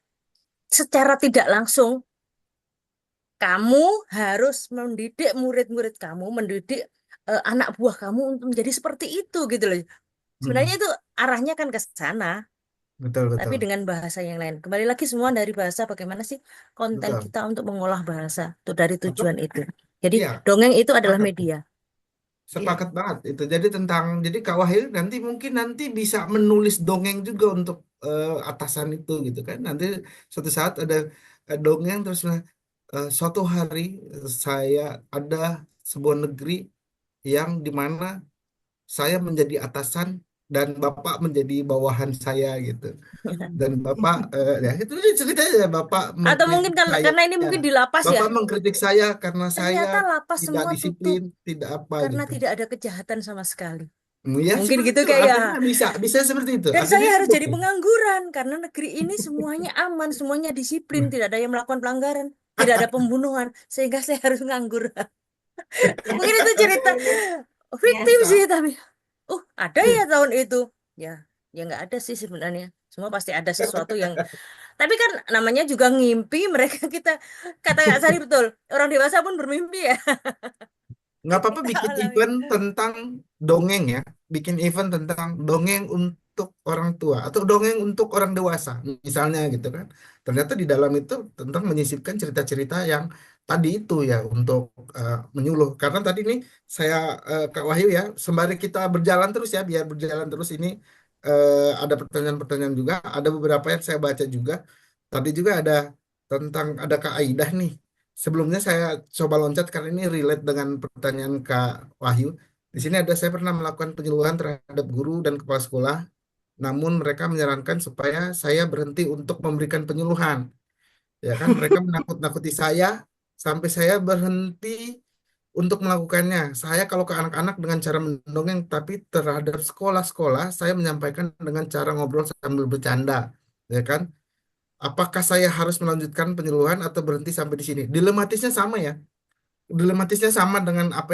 secara tidak langsung kamu harus mendidik murid-murid kamu, mendidik anak buah kamu untuk menjadi seperti itu gitu loh. Sebenarnya Hmm. itu arahnya kan ke sana, Betul, tapi betul. dengan bahasa yang lain. Kembali lagi semua dari bahasa bagaimana sih konten Betul. kita untuk mengolah bahasa itu dari Atau, tujuan itu. Jadi iya, dongeng itu adalah sepakat. media. Iya. Sepakat banget itu. Jadi Kak Wahyu nanti mungkin nanti bisa menulis dongeng juga untuk atasan itu gitu kan. Nanti suatu saat ada dongeng terus suatu hari saya ada sebuah negeri yang dimana saya menjadi atasan dan Bapak menjadi bawahan saya gitu. Dan Bapak ya itu ceritanya Bapak Atau mengkritik mungkin saya. karena ini mungkin di lapas ya. Bapak mengkritik saya karena saya Ternyata lapas tidak semua tutup disiplin, tidak apa karena gitu. tidak ada kejahatan sama sekali. Ya Mungkin seperti gitu itu. kayak ya. Artinya bisa bisa seperti itu. Dan Artinya saya itu harus jadi dongeng. pengangguran karena negeri ini semuanya aman, semuanya disiplin, tidak ada yang melakukan pelanggaran, tidak ada pembunuhan, sehingga saya harus nganggur. Mungkin itu cerita fiktif sih, Biasa. tapi ada ya tahun itu. Ya, ya nggak ada sih sebenarnya. Semua pasti ada sesuatu yang. Tapi kan namanya juga ngimpi mereka kita kata Kak Sari betul. Orang dewasa pun bermimpi ya. Nggak apa-apa Kita bikin alami. event tentang dongeng ya. Bikin event tentang dongeng untuk orang tua atau dongeng untuk orang dewasa misalnya gitu kan. Ternyata di dalam itu tentang menyisipkan cerita-cerita yang tadi itu ya untuk menyuluh. Karena tadi nih saya Kak Wahyu ya, sembari kita berjalan terus ya, biar berjalan terus ini ada pertanyaan-pertanyaan juga, ada beberapa yang saya baca juga. Tadi juga ada Kak Aidah nih. Sebelumnya saya coba loncat karena ini relate dengan pertanyaan Kak Wahyu. Di sini ada saya pernah melakukan penyuluhan terhadap guru dan kepala sekolah, namun mereka menyarankan supaya saya berhenti untuk memberikan penyuluhan. Ya kan, mereka menakut-nakuti saya sampai saya berhenti untuk melakukannya. Saya kalau ke anak-anak dengan cara mendongeng, tapi terhadap sekolah-sekolah saya menyampaikan dengan cara ngobrol sambil bercanda. Ya kan? Apakah saya harus melanjutkan penyuluhan atau berhenti sampai di sini? Dilematisnya sama dengan apa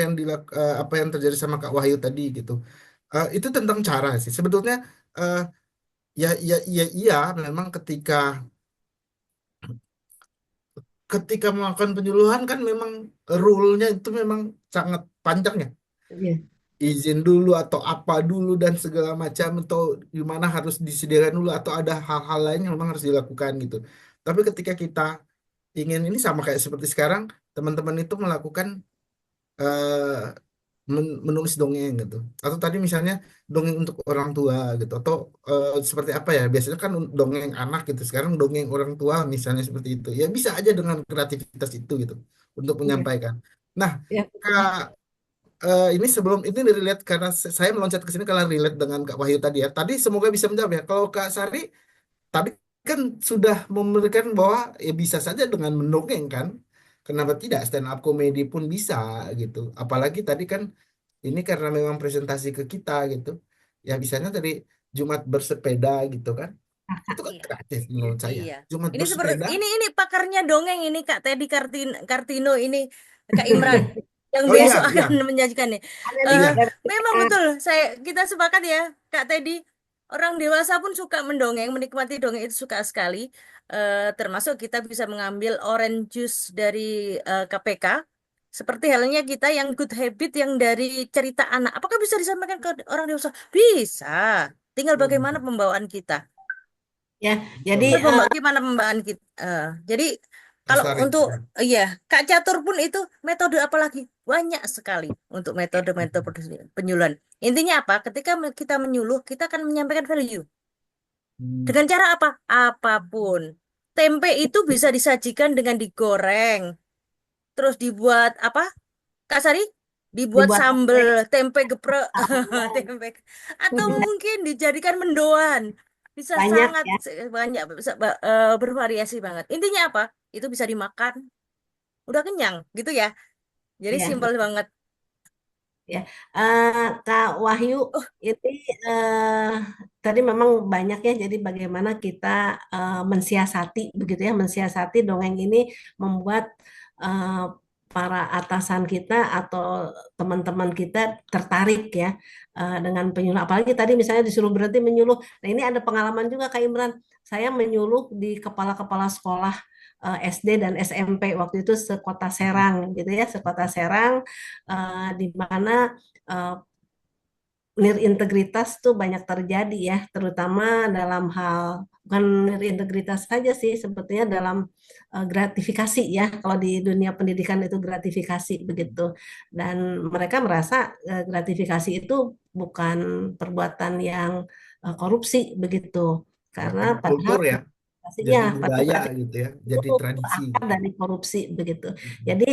yang terjadi sama Kak Wahyu tadi gitu. Itu tentang cara sih. Sebetulnya eh, iya memang ketika melakukan penyuluhan kan memang rule-nya itu memang sangat panjang ya. Iya. Izin dulu atau apa dulu dan segala macam atau gimana harus disediakan dulu atau ada hal-hal lain yang memang harus dilakukan gitu. Tapi ketika kita ingin ini sama kayak seperti sekarang teman-teman itu melakukan eh, menulis dongeng gitu. Atau tadi misalnya dongeng untuk orang tua gitu. Atau seperti apa ya? Biasanya kan dongeng anak gitu. Sekarang dongeng orang tua misalnya seperti itu. Ya bisa aja dengan kreativitas itu gitu untuk Iya. menyampaikan. Nah, Ya, betul. Kak, ini sebelum ini relate karena saya meloncat ke sini karena relate dengan Kak Wahyu tadi ya. Tadi semoga bisa menjawab ya. Kalau Kak Sari tadi kan sudah memberikan bahwa ya bisa saja dengan mendongeng kan. Kenapa tidak stand up comedy pun bisa gitu. Apalagi tadi kan ini karena memang presentasi ke kita gitu. Ya bisanya dari Jumat bersepeda gitu kan. Itu kan Iya. kreatif menurut saya. Iya. Jumat Ini seperti bersepeda. ini pakarnya dongeng ini Kak Teddy Kartino ini Kak Imran yang Oh besok iya, akan iya, menyajikan nih. Ada nih Eh, iya. dari memang betul kita sepakat ya Kak Teddy. Orang dewasa pun suka mendongeng, menikmati dongeng itu suka sekali. Termasuk kita bisa mengambil orange juice dari KPK. Seperti halnya kita yang good habit yang dari cerita anak. Apakah bisa disampaikan ke orang dewasa? Bisa. Tinggal bagaimana pembawaan kita. Ya, jadi Betul. Gimana pembawaan kita? Jadi Kak kalau Sari. untuk iya Kak Catur pun itu metode apa lagi? Banyak sekali untuk metode-metode penyuluhan. Intinya apa? Ketika kita menyuluh, kita akan menyampaikan value. Hmm. Dengan cara apa? Apapun. Tempe itu bisa disajikan dengan digoreng, terus dibuat apa? Kak Sari? Dibuat dibuat sambel, pakai tempe geprek, tambah tempe. Atau mungkin dijadikan mendoan. Bisa banyak sangat ya. banyak, bisa bervariasi banget. Intinya apa? Itu bisa dimakan, udah kenyang, gitu ya. Jadi Ya, simpel banget. ya. Kak Wahyu, Oh, ini eh, tadi memang banyak ya. Jadi bagaimana kita mensiasati begitu ya, mensiasati dongeng ini membuat eh, para atasan kita atau teman-teman kita tertarik ya dengan penyuluh. Apalagi tadi misalnya disuruh berhenti menyuluh. Nah ini ada pengalaman juga Kak Imran. Saya menyuluh di kepala-kepala sekolah SD dan SMP waktu itu sekota Serang gitu ya, sekota Serang di mana eh, nirintegritas tuh banyak terjadi ya, terutama dalam hal bukan nirintegritas saja sih, sebetulnya dalam gratifikasi ya. Kalau di dunia pendidikan itu gratifikasi begitu, dan mereka merasa gratifikasi itu bukan perbuatan yang korupsi begitu, Ya, karena jadi padahal kultur ya, gratifikasinya jadi pada budaya berarti gitu ya, jadi itu tradisi berakar gitu. dari korupsi begitu. Mm-mm. Jadi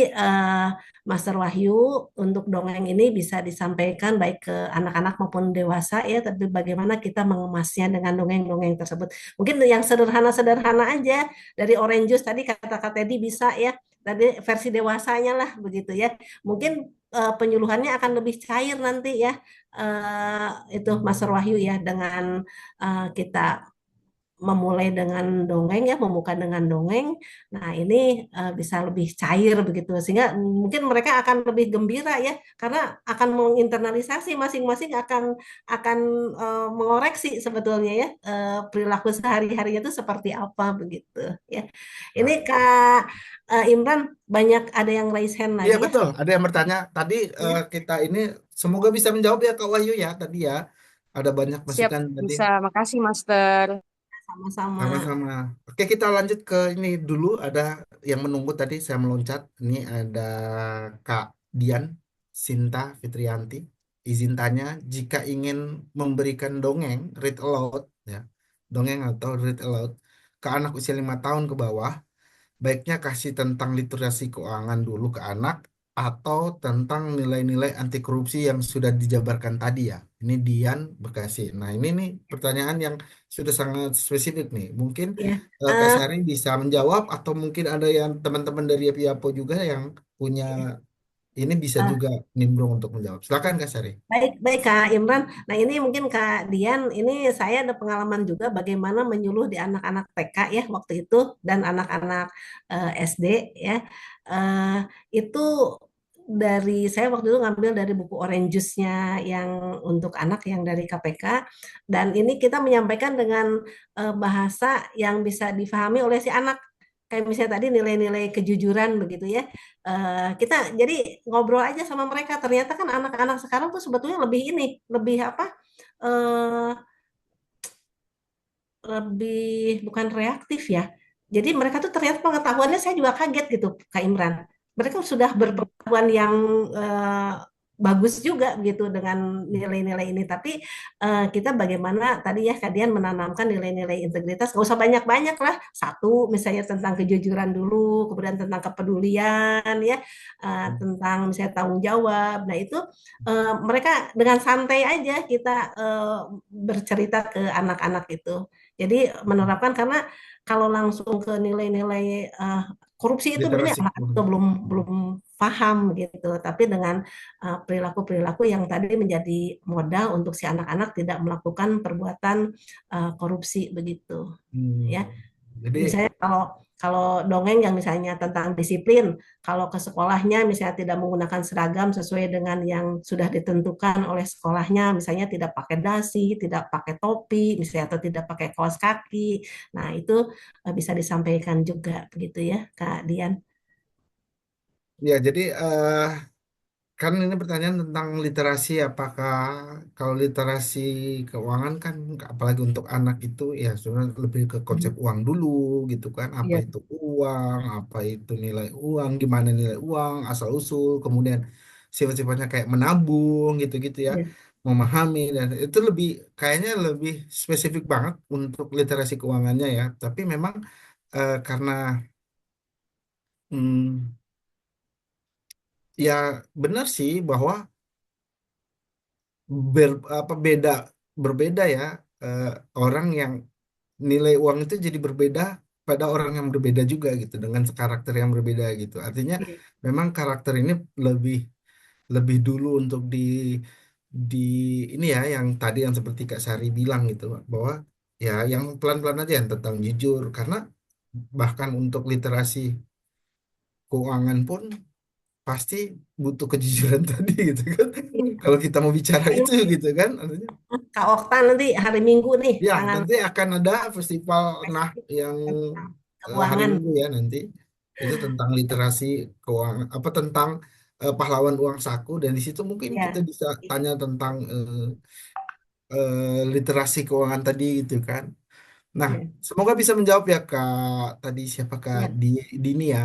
Master Wahyu, untuk dongeng ini bisa disampaikan baik ke anak-anak maupun dewasa ya, tapi bagaimana kita mengemasnya dengan dongeng-dongeng tersebut. Mungkin yang sederhana-sederhana aja, dari Orange Juice tadi kata Kak Teddy bisa ya, tadi versi dewasanya lah begitu ya. Mungkin penyuluhannya akan lebih cair nanti ya, itu Master Wahyu ya, dengan kita memulai dengan dongeng ya, membuka dengan dongeng. Nah, ini bisa lebih cair begitu sehingga mungkin mereka akan lebih gembira ya karena akan menginternalisasi, masing-masing akan mengoreksi sebetulnya ya perilaku sehari-harinya itu seperti apa begitu ya. Ini Nah, Kak Imran, banyak ada yang raise hand iya lagi ya. betul. Ada yang bertanya tadi, Ya, kita ini semoga bisa menjawab ya Kak Wahyu ya tadi ya. Ada banyak Siap, masukan tadi. bisa. Makasih, Master. sama-sama. Sama-sama. Oke, kita lanjut ke ini dulu. Ada yang menunggu tadi, saya meloncat. Ini ada Kak Dian Sinta Fitrianti. Izin tanya, jika ingin memberikan dongeng, read aloud, ya, dongeng atau read aloud, ke anak usia 5 tahun ke bawah, baiknya kasih tentang literasi keuangan dulu ke anak, atau tentang nilai-nilai anti korupsi yang sudah dijabarkan tadi ya. Ini Dian Bekasi. Nah, ini nih pertanyaan yang sudah sangat spesifik nih. Mungkin Ya. Kak Eh, Sari bisa menjawab, atau mungkin ada yang teman-teman dari Apiapo juga yang punya ini bisa eh, juga nimbrung untuk menjawab. Silakan Kak Sari. Baik, baik Kak Imran. Nah ini mungkin Kak Dian, ini saya ada pengalaman juga bagaimana menyuluh di anak-anak TK ya waktu itu dan anak-anak SD ya. Eh, itu dari saya waktu itu ngambil dari buku Orange Juice-nya yang untuk anak yang dari KPK, dan ini kita menyampaikan dengan bahasa yang bisa difahami oleh si anak. Kayak misalnya tadi nilai-nilai kejujuran begitu ya, kita jadi ngobrol aja sama mereka. Ternyata kan anak-anak sekarang tuh sebetulnya lebih ini, lebih apa? eh Lebih bukan reaktif ya. Jadi mereka tuh ternyata pengetahuannya saya juga kaget gitu, Kak Imran. Mereka sudah berpengetahuan yang eh, bagus juga gitu dengan nilai-nilai ini. Tapi kita bagaimana tadi ya kalian menanamkan nilai-nilai integritas, nggak usah banyak-banyak lah. Satu misalnya tentang kejujuran dulu, kemudian tentang kepedulian ya, tentang misalnya tanggung jawab. Nah itu mereka dengan santai aja kita bercerita ke anak-anak itu. Jadi menerapkan, karena kalau langsung ke nilai-nilai korupsi itu ini Literasi anak itu keuangan. belum belum paham gitu. Tapi dengan perilaku-perilaku yang tadi menjadi modal untuk si anak-anak tidak melakukan perbuatan korupsi begitu ya. Hmm. Jadi Misalnya kalau kalau dongeng yang misalnya tentang disiplin, kalau ke sekolahnya misalnya tidak menggunakan seragam sesuai dengan yang sudah ditentukan oleh sekolahnya, misalnya tidak pakai dasi, tidak pakai topi, misalnya atau tidak pakai kaos kaki. Nah, itu bisa disampaikan juga begitu ya, Kak Dian. ya, jadi kan ini pertanyaan tentang literasi, apakah kalau literasi keuangan kan apalagi untuk anak itu ya sebenarnya lebih ke konsep Mhm. uang dulu gitu kan, apa Iya, itu uang, apa itu nilai uang, gimana nilai uang, asal usul, kemudian sifat-sifatnya kayak menabung gitu-gitu ya, iya, memahami dan itu lebih kayaknya lebih spesifik banget untuk literasi keuangannya ya, tapi memang karena hmm, ya benar sih bahwa ber, apa beda berbeda ya, eh, orang yang nilai uang itu jadi berbeda pada orang yang berbeda juga gitu dengan karakter yang berbeda gitu. Artinya iya, memang karakter ini lebih lebih dulu untuk di ini ya yang tadi yang seperti Kak Sari bilang gitu bahwa ya yang pelan-pelan aja yang tentang jujur karena bahkan untuk literasi keuangan pun pasti butuh kejujuran tadi gitu kan. iya. Kalau kita mau bicara Makanya itu gitu kan artinya Kak Okta nanti hari Minggu nih ya, tanggal nanti akan ada festival nah yang tentang hari keuangan. Minggu ya nanti itu tentang literasi keuangan apa tentang pahlawan uang saku dan di situ mungkin kita Ya, bisa tanya tentang literasi keuangan tadi gitu kan. Nah, ya, semoga bisa menjawab ya Kak tadi siapa Kak ya. Dini ya,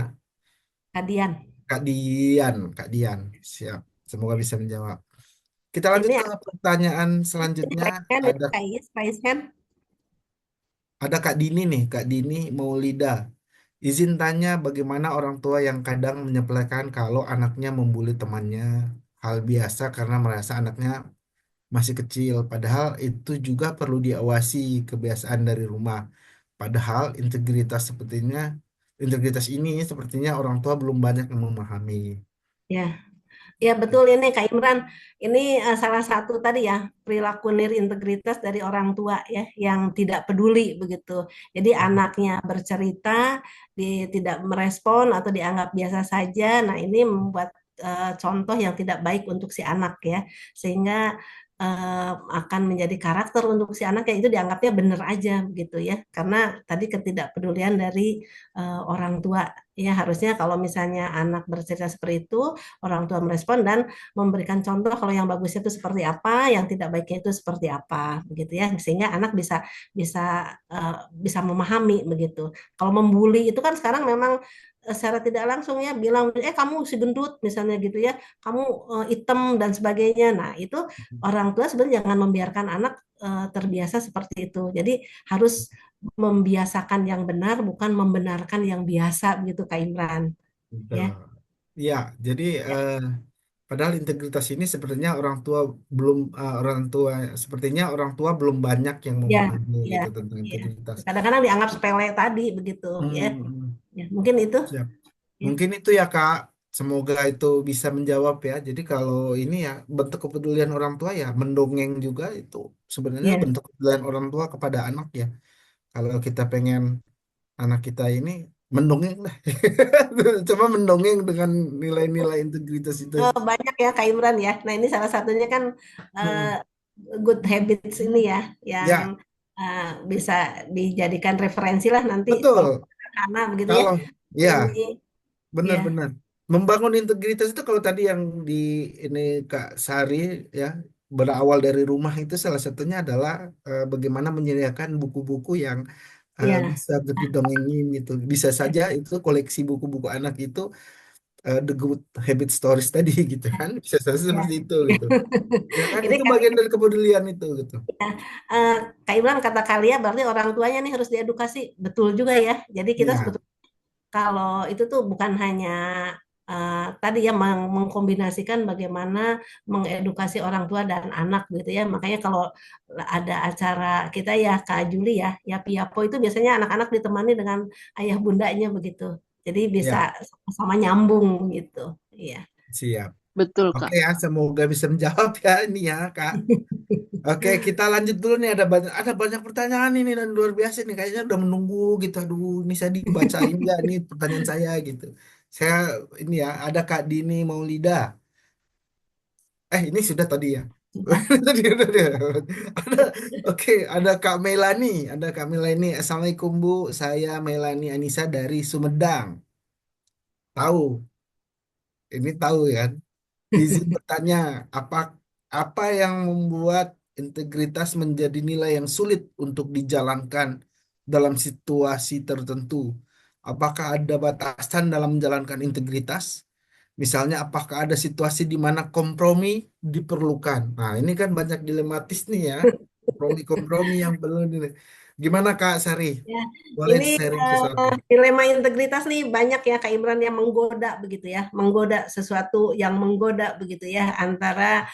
Kadian. Kak Dian. Siap. Semoga bisa menjawab. Kita lanjut Ini ke pertanyaan ini selanjutnya. raise hand, ini Ada Kak Is, raise hand. ada Kak Dini nih, Kak Dini Maulida. Izin tanya bagaimana orang tua yang kadang menyepelekan kalau anaknya membuli temannya. Hal biasa karena merasa anaknya masih kecil. Padahal itu juga perlu diawasi kebiasaan dari rumah. Padahal integritas ini sepertinya orang tua belum banyak yang memahami. Ya, ya betul ini Kak Imran. Ini salah satu tadi ya perilaku nerintegritas dari orang tua ya yang tidak peduli begitu. Jadi anaknya bercerita, tidak merespon atau dianggap biasa saja. Nah ini membuat contoh yang tidak baik untuk si anak ya, sehingga akan menjadi karakter untuk si anak yang itu dianggapnya benar aja gitu ya. Karena tadi ketidakpedulian dari orang tua. Ya harusnya kalau misalnya anak bercerita seperti itu orang tua merespon dan memberikan contoh kalau yang bagusnya itu seperti apa, yang tidak baiknya itu seperti apa, begitu ya, sehingga anak bisa bisa bisa memahami begitu. Kalau membuli itu kan sekarang memang secara tidak langsung ya bilang, kamu si gendut misalnya gitu ya, kamu hitam dan sebagainya. Nah itu orang tua sebenarnya jangan membiarkan anak terbiasa seperti itu. Jadi harus membiasakan yang benar, bukan membenarkan yang biasa begitu Kak Imran. Betul. Ya. Ya, jadi padahal integritas ini sepertinya orang tua sepertinya orang tua belum banyak yang Ya, memahami ya, gitu tentang ya. integritas. Kadang-kadang dianggap sepele tadi begitu, ya. Hmm, hmm, Ya, mungkin itu. siap. Ya, Mungkin itu ya Kak. Semoga itu bisa menjawab ya. Jadi kalau ini ya bentuk kepedulian orang tua ya mendongeng juga itu sebenarnya ya. bentuk kepedulian orang tua kepada anak ya. Kalau kita pengen anak kita ini mendongeng lah. Coba mendongeng dengan nilai-nilai integritas itu. Banyak ya Kak Imran ya. Nah, ini salah satunya kan eh, Hmm. good habits ini ya, yang Ya, eh, bisa dijadikan referensi lah nanti betul. walaupun anak begitu ya. Kalau ya Ini ya, benar-benar membangun integritas itu kalau tadi yang di ini Kak Sari ya berawal dari rumah itu salah satunya adalah bagaimana menyediakan buku-buku yang ya, bisa untuk didongengin gitu. Bisa ya. saja itu koleksi buku-buku anak itu The Good Habit Stories tadi gitu kan. Bisa saja Ya. seperti itu gitu. Ya kan Ini itu kan bagian dari kepedulian itu gitu. eh, Kak Imran kata Kalia berarti orang tuanya nih harus diedukasi. Betul juga ya. Jadi kita Ya, sebetulnya kalau itu tuh bukan hanya tadi ya mengkombinasikan bagaimana mengedukasi orang tua dan anak gitu ya. Makanya kalau ada acara kita ya Kak Juli ya, ya Piapo itu biasanya anak-anak ditemani dengan ayah bundanya begitu. Jadi bisa ya, sama-sama nyambung gitu. Iya. siap. Betul, Oke Kak. ya, semoga bisa menjawab ya ini ya, Kak. Oke, kita lanjut dulu nih. Ada banyak pertanyaan ini dan luar biasa nih. Kayaknya udah menunggu gitu. Aduh, ini saya dibacain nggak nih pertanyaan saya gitu. Saya ini ya, ada Kak Dini Maulida. Ini sudah tadi ya. Sudah. Tadi udah dia. Ada, oke, ada Kak Melani. Ada Kak Melani. Assalamualaikum Bu. Saya Melani Anissa dari Sumedang. Tahu, ini tahu ya. izin bertanya, apa apa yang membuat integritas menjadi nilai yang sulit untuk dijalankan dalam situasi tertentu? Apakah ada batasan dalam menjalankan integritas? Misalnya, apakah ada situasi di mana kompromi diperlukan? Nah, ini kan banyak dilematis nih ya, kompromi-kompromi yang perlu. Gimana Kak Sari? Ya, Boleh ini sharing sesuatu? dilema integritas nih banyak ya Kak Imran yang menggoda begitu ya, menggoda sesuatu yang menggoda begitu ya antara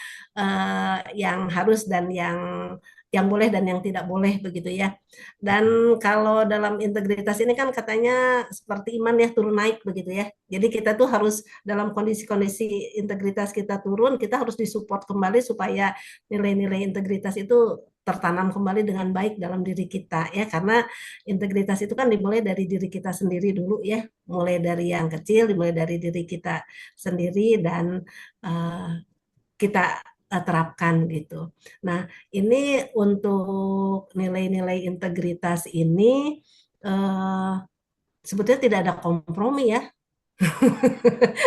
yang harus dan yang boleh dan yang tidak boleh begitu ya. Dan kalau dalam integritas ini kan katanya seperti iman ya turun naik begitu ya. Jadi kita tuh harus dalam kondisi-kondisi integritas kita turun, kita harus disupport kembali supaya nilai-nilai integritas itu tertanam kembali dengan baik dalam diri kita ya karena integritas itu kan dimulai dari diri kita sendiri dulu ya, mulai dari yang kecil, dimulai dari diri kita sendiri dan uh, kita terapkan gitu. Nah, ini untuk nilai-nilai integritas ini uh, sebetulnya tidak ada kompromi ya.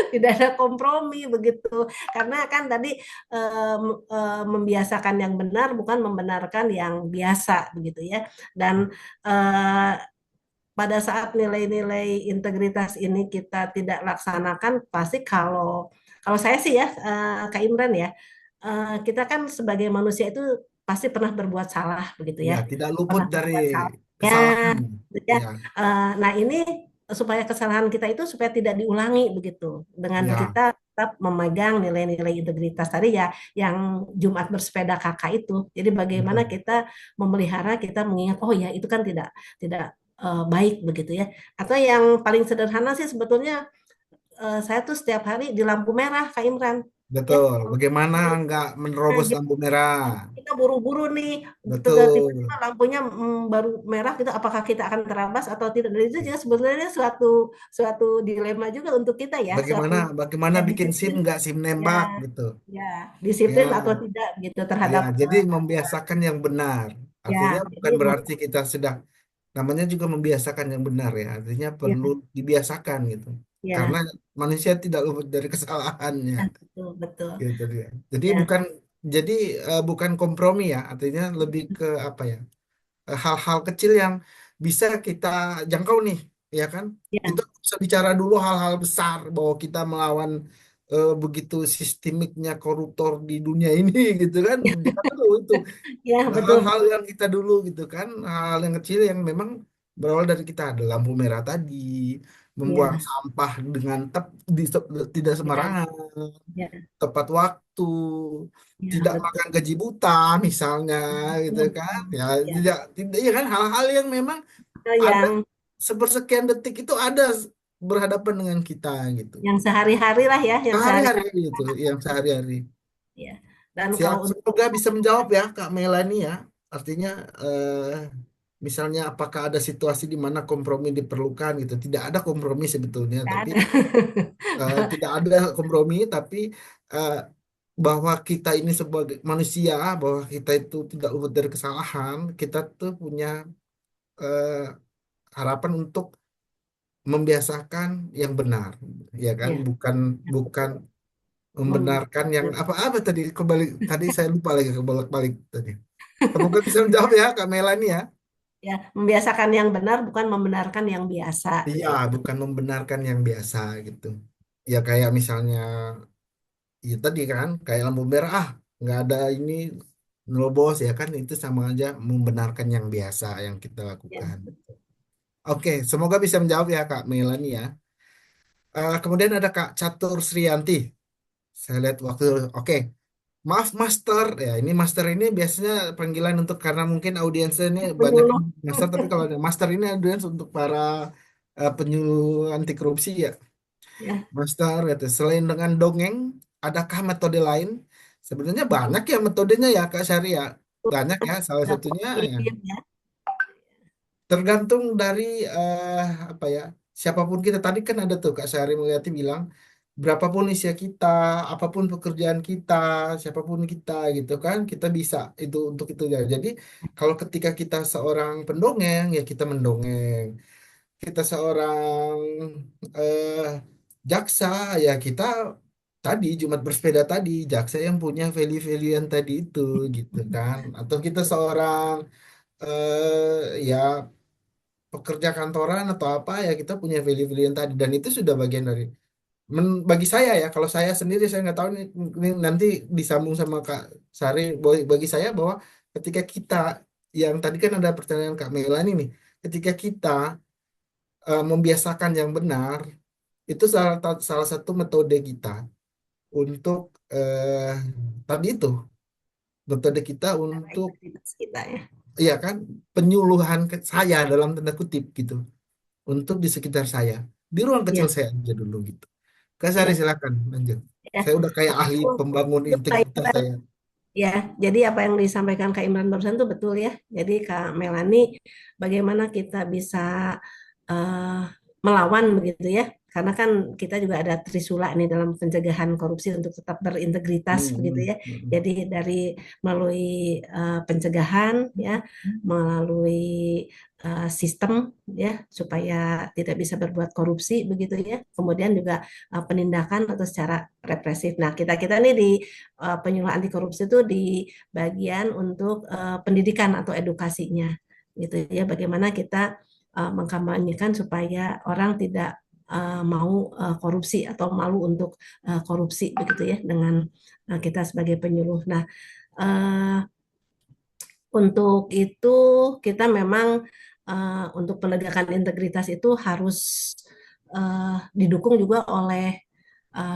Tidak ada kompromi begitu karena kan tadi membiasakan yang benar bukan membenarkan yang biasa begitu ya dan eh, pada saat nilai-nilai integritas ini kita tidak laksanakan, pasti kalau kalau saya sih ya, Kak Imran ya, kita kan sebagai manusia itu pasti pernah berbuat salah begitu ya, Ya, tidak luput pernah dari berbuat salah. Ya, kesalahan. ya. Ya, Nah ini supaya kesalahan kita itu supaya tidak diulangi begitu, dengan ya. kita tetap memegang nilai-nilai integritas tadi ya, yang Jumat bersepeda kakak itu. Jadi bagaimana Betul. kita memelihara, kita mengingat, oh ya itu kan tidak baik begitu ya. Atau yang paling sederhana sih sebetulnya saya tuh setiap hari di lampu merah Kak Imran ya. Betul. Bagaimana nggak Nah, menerobos jadi lampu merah? kita buru-buru nih tiba-tiba Betul. lampunya baru merah gitu apakah kita akan terabas atau tidak. Dan itu juga sebetulnya suatu suatu dilema juga untuk kita ya, suatu Bagaimana bagaimana ya, bikin SIM disiplin nggak SIM ya nembak gitu. ya disiplin atau Ya, tidak gitu ya. terhadap Jadi membiasakan yang benar. Artinya ya jadi bukan berarti kita sudah namanya juga membiasakan yang benar ya. Artinya ya perlu dibiasakan gitu. Karena ya, manusia tidak luput dari kesalahannya. ya betul betul Gitu dia. Jadi ya bukan kompromi ya. Artinya lebih ke apa ya? Hal-hal kecil yang bisa kita jangkau nih, ya kan? Kita ya bisa bicara dulu hal-hal besar bahwa kita melawan begitu sistemiknya koruptor di dunia ini, gitu kan? Jangan dulu itu ya betul hal-hal betul yang kita dulu, gitu kan? Hal yang kecil yang memang berawal dari kita ada lampu merah tadi, membuang ya sampah dengan tidak ya sembarangan, ya tepat waktu, ya tidak betul makan gaji buta misalnya, gitu betul kan? betul. Ya Ya tidak ya kan hal-hal yang memang ada yang sepersekian detik itu ada berhadapan dengan kita gitu. sehari-hari lah ya yang Sehari-hari sehari-hari gitu, yang sehari-hari. ya dan Siap, kalau untuk semoga bisa menjawab ya Kak Melani ya. Artinya misalnya apakah ada situasi di mana kompromi diperlukan gitu. Tidak ada kompromi sebetulnya, nggak tapi ada tidak ada kompromi, tapi eh, bahwa kita ini sebagai manusia, bahwa kita itu tidak luput dari kesalahan, kita tuh punya eh, harapan untuk membiasakan yang benar, ya kan? ya Bukan ya, bukan betul. membenarkan yang Ya, apa-apa tadi kembali tadi saya lupa lagi kebalik-balik tadi. Semoga bisa menjawab ya Kak Melani ya. ya, membiasakan yang benar bukan membenarkan yang biasa Iya, gitu. bukan membenarkan yang biasa gitu. Ya kayak misalnya, ya tadi kan, kayak lampu merah, nggak ada ini nerobos ya kan, itu sama aja membenarkan yang biasa yang kita Ya, lakukan. betul. Oke, semoga bisa menjawab ya Kak Melani ya. Kemudian ada Kak Catur Srianti. Saya lihat waktu. Oke, maaf Master. Ya, ini Master ini biasanya panggilan untuk karena mungkin audiensnya ini banyak yang Penyuluh Master, tapi kalau ada Master ini audiens untuk para penyuluh anti korupsi ya. ya. Master, gitu. Selain dengan dongeng, adakah metode lain? Sebenarnya banyak ya metodenya ya Kak Syariah. Banyak ya, salah Ada satunya ya. poin ya. Tergantung dari apa ya, siapapun kita. Tadi kan ada tuh Kak Syari Mulyati bilang, berapapun usia kita, apapun pekerjaan kita, siapapun kita gitu kan, kita bisa itu untuk itu ya. Jadi kalau ketika kita seorang pendongeng ya kita mendongeng, kita seorang eh, jaksa ya kita tadi Jumat bersepeda tadi, jaksa yang punya value-value yang tadi itu gitu kan. Atau kita seorang ya pekerja kantoran atau apa ya kita punya value-value yang tadi dan itu sudah bagian dari bagi saya ya kalau saya sendiri saya nggak tahu ini nanti disambung sama Kak Sari bagi saya bahwa ketika kita yang tadi kan ada pertanyaan Kak Melani nih ketika kita membiasakan yang benar itu salah satu metode kita untuk tadi itu metode kita Cara untuk integritas kita ya. ya kan penyuluhan ke saya dalam tanda kutip gitu untuk di sekitar saya di ruang kecil Ya, saya aja dulu gitu. Kak Sari ya, silakan lanjut. ya. Saya udah kayak ahli Itu pembangun itu integritas kayak saya. ya, jadi apa yang disampaikan Kak Imran barusan itu betul ya. Jadi Kak Melani, bagaimana kita bisa eh, melawan begitu ya? Karena kan kita juga ada trisula nih dalam pencegahan korupsi untuk tetap berintegritas begitu ya. Jadi dari melalui pencegahan ya, melalui sistem ya supaya tidak bisa berbuat korupsi begitu ya. Kemudian juga penindakan atau secara represif. Nah, kita-kita nih di penyuluhan anti korupsi itu di bagian untuk pendidikan atau edukasinya gitu ya bagaimana kita mengkampanyekan supaya orang tidak mau korupsi atau malu untuk korupsi begitu ya dengan kita sebagai penyuluh. Nah, uh, untuk itu kita memang untuk penegakan integritas itu harus didukung juga oleh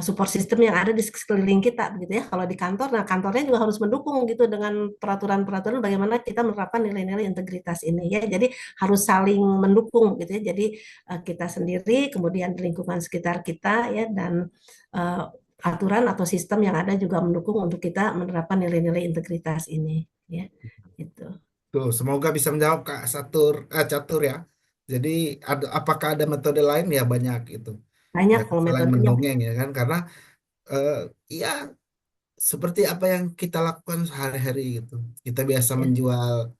support system yang ada di sekeliling kita gitu ya. Kalau di kantor, nah kantornya juga harus mendukung gitu dengan peraturan-peraturan bagaimana kita menerapkan nilai-nilai integritas ini ya. Jadi harus saling mendukung gitu ya. Jadi kita sendiri, kemudian di lingkungan sekitar kita ya dan uh, aturan atau sistem yang ada juga mendukung untuk kita menerapkan nilai-nilai integritas ini ya. Gitu. Tuh, semoga bisa menjawab Kak Catur ya. Jadi apakah ada metode lain ya banyak itu. Ya Banyak kalau selain metodenya. mendongeng ya kan karena eh, ya seperti apa yang kita lakukan sehari-hari gitu. Kita biasa Ya, menjual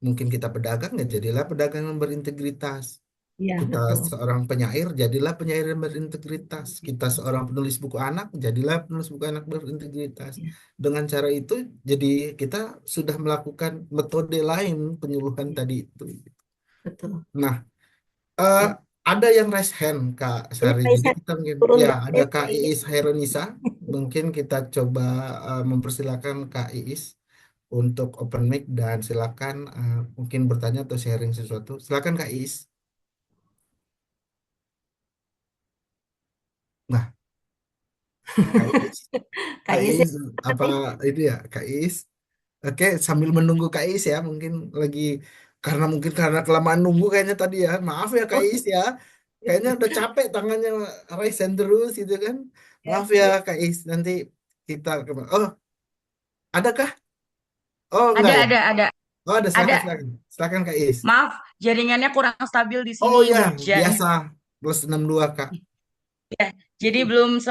mungkin kita pedagang ya jadilah pedagang yang berintegritas. ya Kita betul. seorang penyair, jadilah penyair yang berintegritas. Kita seorang penulis buku anak, jadilah penulis buku anak berintegritas. Ya, Dengan cara itu, jadi kita sudah melakukan metode lain penyuluhan ya, tadi itu. betul. Nah, eh, Ya. ada yang raise hand, Kak Ini Sari. Jadi Raisa kita mungkin, turun ya ada dari Kak kayaknya. Iis Hairunisa. Mungkin kita coba mempersilakan Kak Iis untuk open mic dan silakan mungkin bertanya atau sharing sesuatu. Silakan Kak Iis. Nah, Kak Iis. Kak Kayaknya sih Iis apa nih. itu ya Kak Iis oke sambil menunggu Kak Iis ya mungkin lagi karena mungkin karena kelamaan nunggu kayaknya tadi ya maaf ya Kak Oh, Iis ya kayaknya udah capek tangannya raise hand terus gitu kan ya. maaf ya Kak Iis nanti kita oh adakah oh enggak Ada, ya ada, ada, oh ada ada. silakan silakan silakan Kak Iis Maaf, jaringannya kurang stabil di oh sini ya hujan. biasa +62 Kak Ya, jadi belum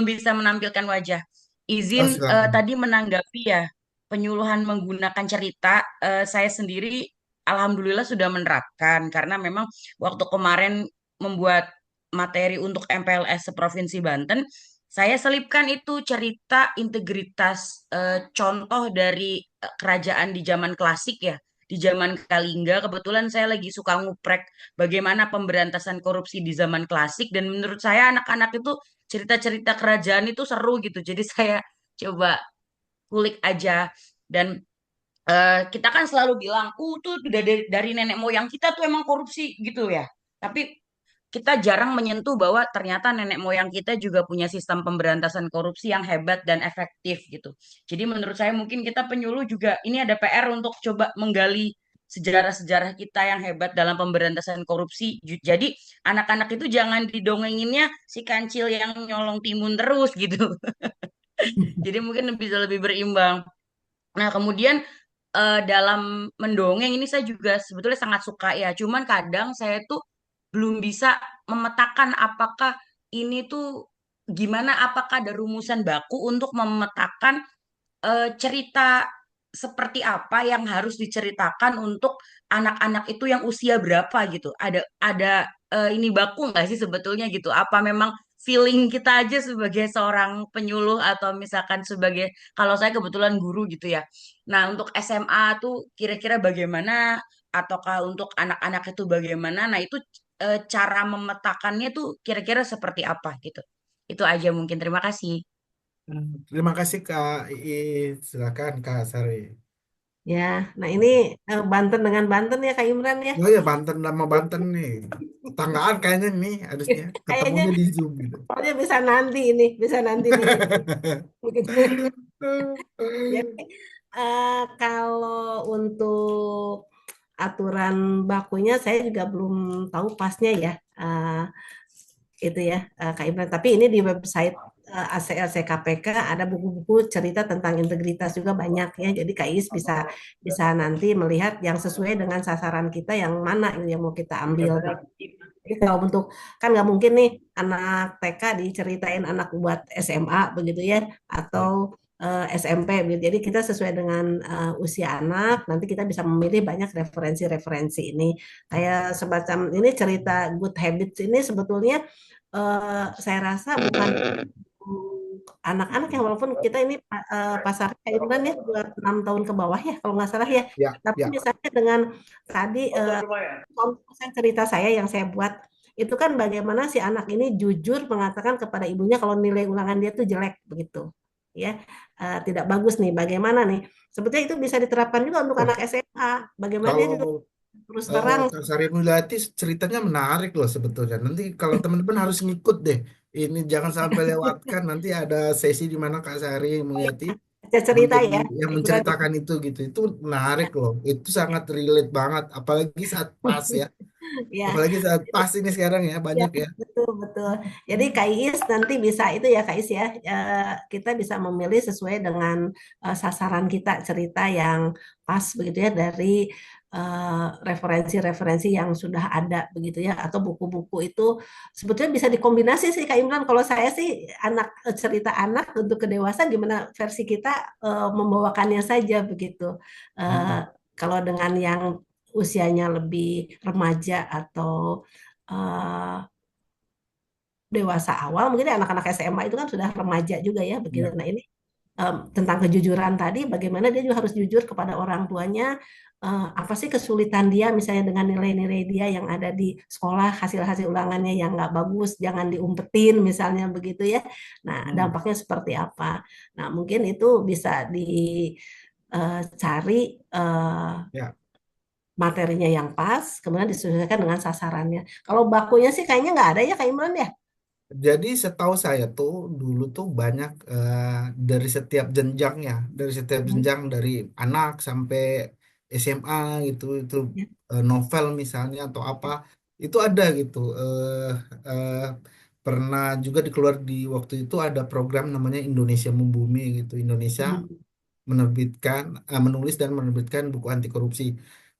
bisa menampilkan wajah. oh Izin silakan tadi menanggapi ya penyuluhan menggunakan cerita. Saya sendiri alhamdulillah sudah menerapkan karena memang waktu kemarin membuat materi untuk MPLS seprovinsi Banten, saya selipkan itu cerita integritas contoh dari kerajaan di zaman klasik ya. Di zaman Kalingga, kebetulan saya lagi suka nguprek bagaimana pemberantasan korupsi di zaman klasik dan menurut saya anak-anak itu cerita-cerita kerajaan itu seru gitu. Jadi saya coba kulik aja dan kita kan selalu bilang, tuh dari nenek moyang kita tuh emang korupsi gitu ya." Tapi kita jarang menyentuh bahwa ternyata nenek moyang kita juga punya sistem pemberantasan korupsi yang hebat dan efektif gitu. Jadi menurut saya mungkin kita penyuluh juga ini ada PR untuk coba menggali sejarah-sejarah kita yang hebat dalam pemberantasan korupsi. Jadi anak-anak itu jangan didongenginnya si kancil yang nyolong timun terus gitu. Jadi mungkin bisa lebih berimbang. Nah, kemudian dalam mendongeng ini saya juga sebetulnya sangat suka ya. Cuman kadang saya tuh belum bisa memetakan apakah ini tuh gimana, apakah ada rumusan baku untuk memetakan cerita seperti apa yang harus diceritakan untuk anak-anak itu yang usia berapa gitu. Ada ini baku nggak sih sebetulnya gitu? Apa memang feeling kita aja sebagai seorang penyuluh atau misalkan sebagai kalau saya kebetulan guru gitu ya. Nah, untuk SMA tuh kira-kira bagaimana ataukah untuk anak-anak itu bagaimana? Nah, itu cara memetakannya tuh kira-kira seperti apa gitu. Itu aja mungkin. Terima kasih. Terima kasih Kak Iis. Silakan Kak Sari. Ya, nah ini Banten dengan Banten ya Kak Imran ya. Oh ya, Banten sama Banten nih. Tetanggaan kayaknya nih harusnya. Kayaknya Ketemunya di Zoom gitu. pokoknya bisa nanti ini, bisa nanti di begitu. Jadi kalau untuk aturan bakunya saya juga belum tahu pasnya ya. Itu ya Kak Imran. Tapi ini di website ACLCKPK ada buku-buku cerita tentang integritas juga banyak ya. Jadi Kak Is bisa bisa nanti melihat yang sesuai dengan sasaran kita yang mana yang mau kita ambil. Jadi kalau untuk kan nggak mungkin nih anak TK diceritain anak buat SMA begitu ya atau Ya. SMP begitu. Jadi kita sesuai dengan usia anak nanti kita bisa memilih banyak referensi-referensi ini. Kayak semacam ini cerita Good Habits ini sebetulnya saya rasa bukan anak-anak ya walaupun kita ini pasarnya kayak itu kan ya 6 tahun ke bawah ya kalau nggak salah ya. Ya, Tapi ya. misalnya dengan tadi contoh cerita saya yang saya buat itu kan bagaimana si anak ini jujur mengatakan kepada ibunya kalau nilai ulangan dia tuh jelek begitu ya. Tidak bagus nih bagaimana nih sebetulnya itu bisa diterapkan juga untuk Wah, anak SMA bagaimana dia kalau juga terus terang. Kak Sari Mulyati ceritanya menarik loh sebetulnya. Nanti kalau teman-teman harus ngikut deh. Ini jangan sampai lewatkan. Nanti ada sesi di mana Kak Sari Mulyati Cerita menjadi ya yang Kak Imran. menceritakan itu gitu. Itu menarik loh. Itu sangat relate banget. Apalagi saat pas ya. Ya. Apalagi saat pas ini sekarang ya Ya, banyak ya. betul, betul. Jadi KIS nanti bisa itu ya KIS ya, kita bisa memilih sesuai dengan sasaran kita cerita yang pas begitu ya dari referensi-referensi yang sudah ada begitu ya atau buku-buku itu sebetulnya bisa dikombinasi sih Kak Imran. Kalau saya sih cerita anak untuk ke dewasa gimana versi kita membawakannya saja begitu. Eh, Hmm. Kalau dengan yang usianya lebih remaja atau eh, dewasa awal, mungkin anak-anak SMA itu kan sudah remaja juga ya begitu. Ya. Nah ini tentang kejujuran tadi, bagaimana dia juga harus jujur kepada orang tuanya. Apa sih kesulitan dia misalnya dengan nilai-nilai dia yang ada di sekolah, hasil-hasil ulangannya yang nggak bagus, jangan diumpetin misalnya begitu ya. Nah Hmm. dampaknya seperti apa? Nah mungkin itu bisa dicari Ya. materinya yang pas, kemudian disesuaikan dengan sasarannya. Kalau bakunya sih kayaknya nggak ada ya Kak Imran ya. Jadi setahu saya tuh dulu tuh banyak dari setiap jenjangnya, dari setiap Hmm. jenjang dari anak sampai SMA gitu itu Ya, novel misalnya atau apa itu ada gitu. Eh, Pernah juga dikeluar di waktu itu ada program namanya Indonesia Membumi gitu. Indonesia hmm, menulis dan menerbitkan buku anti korupsi.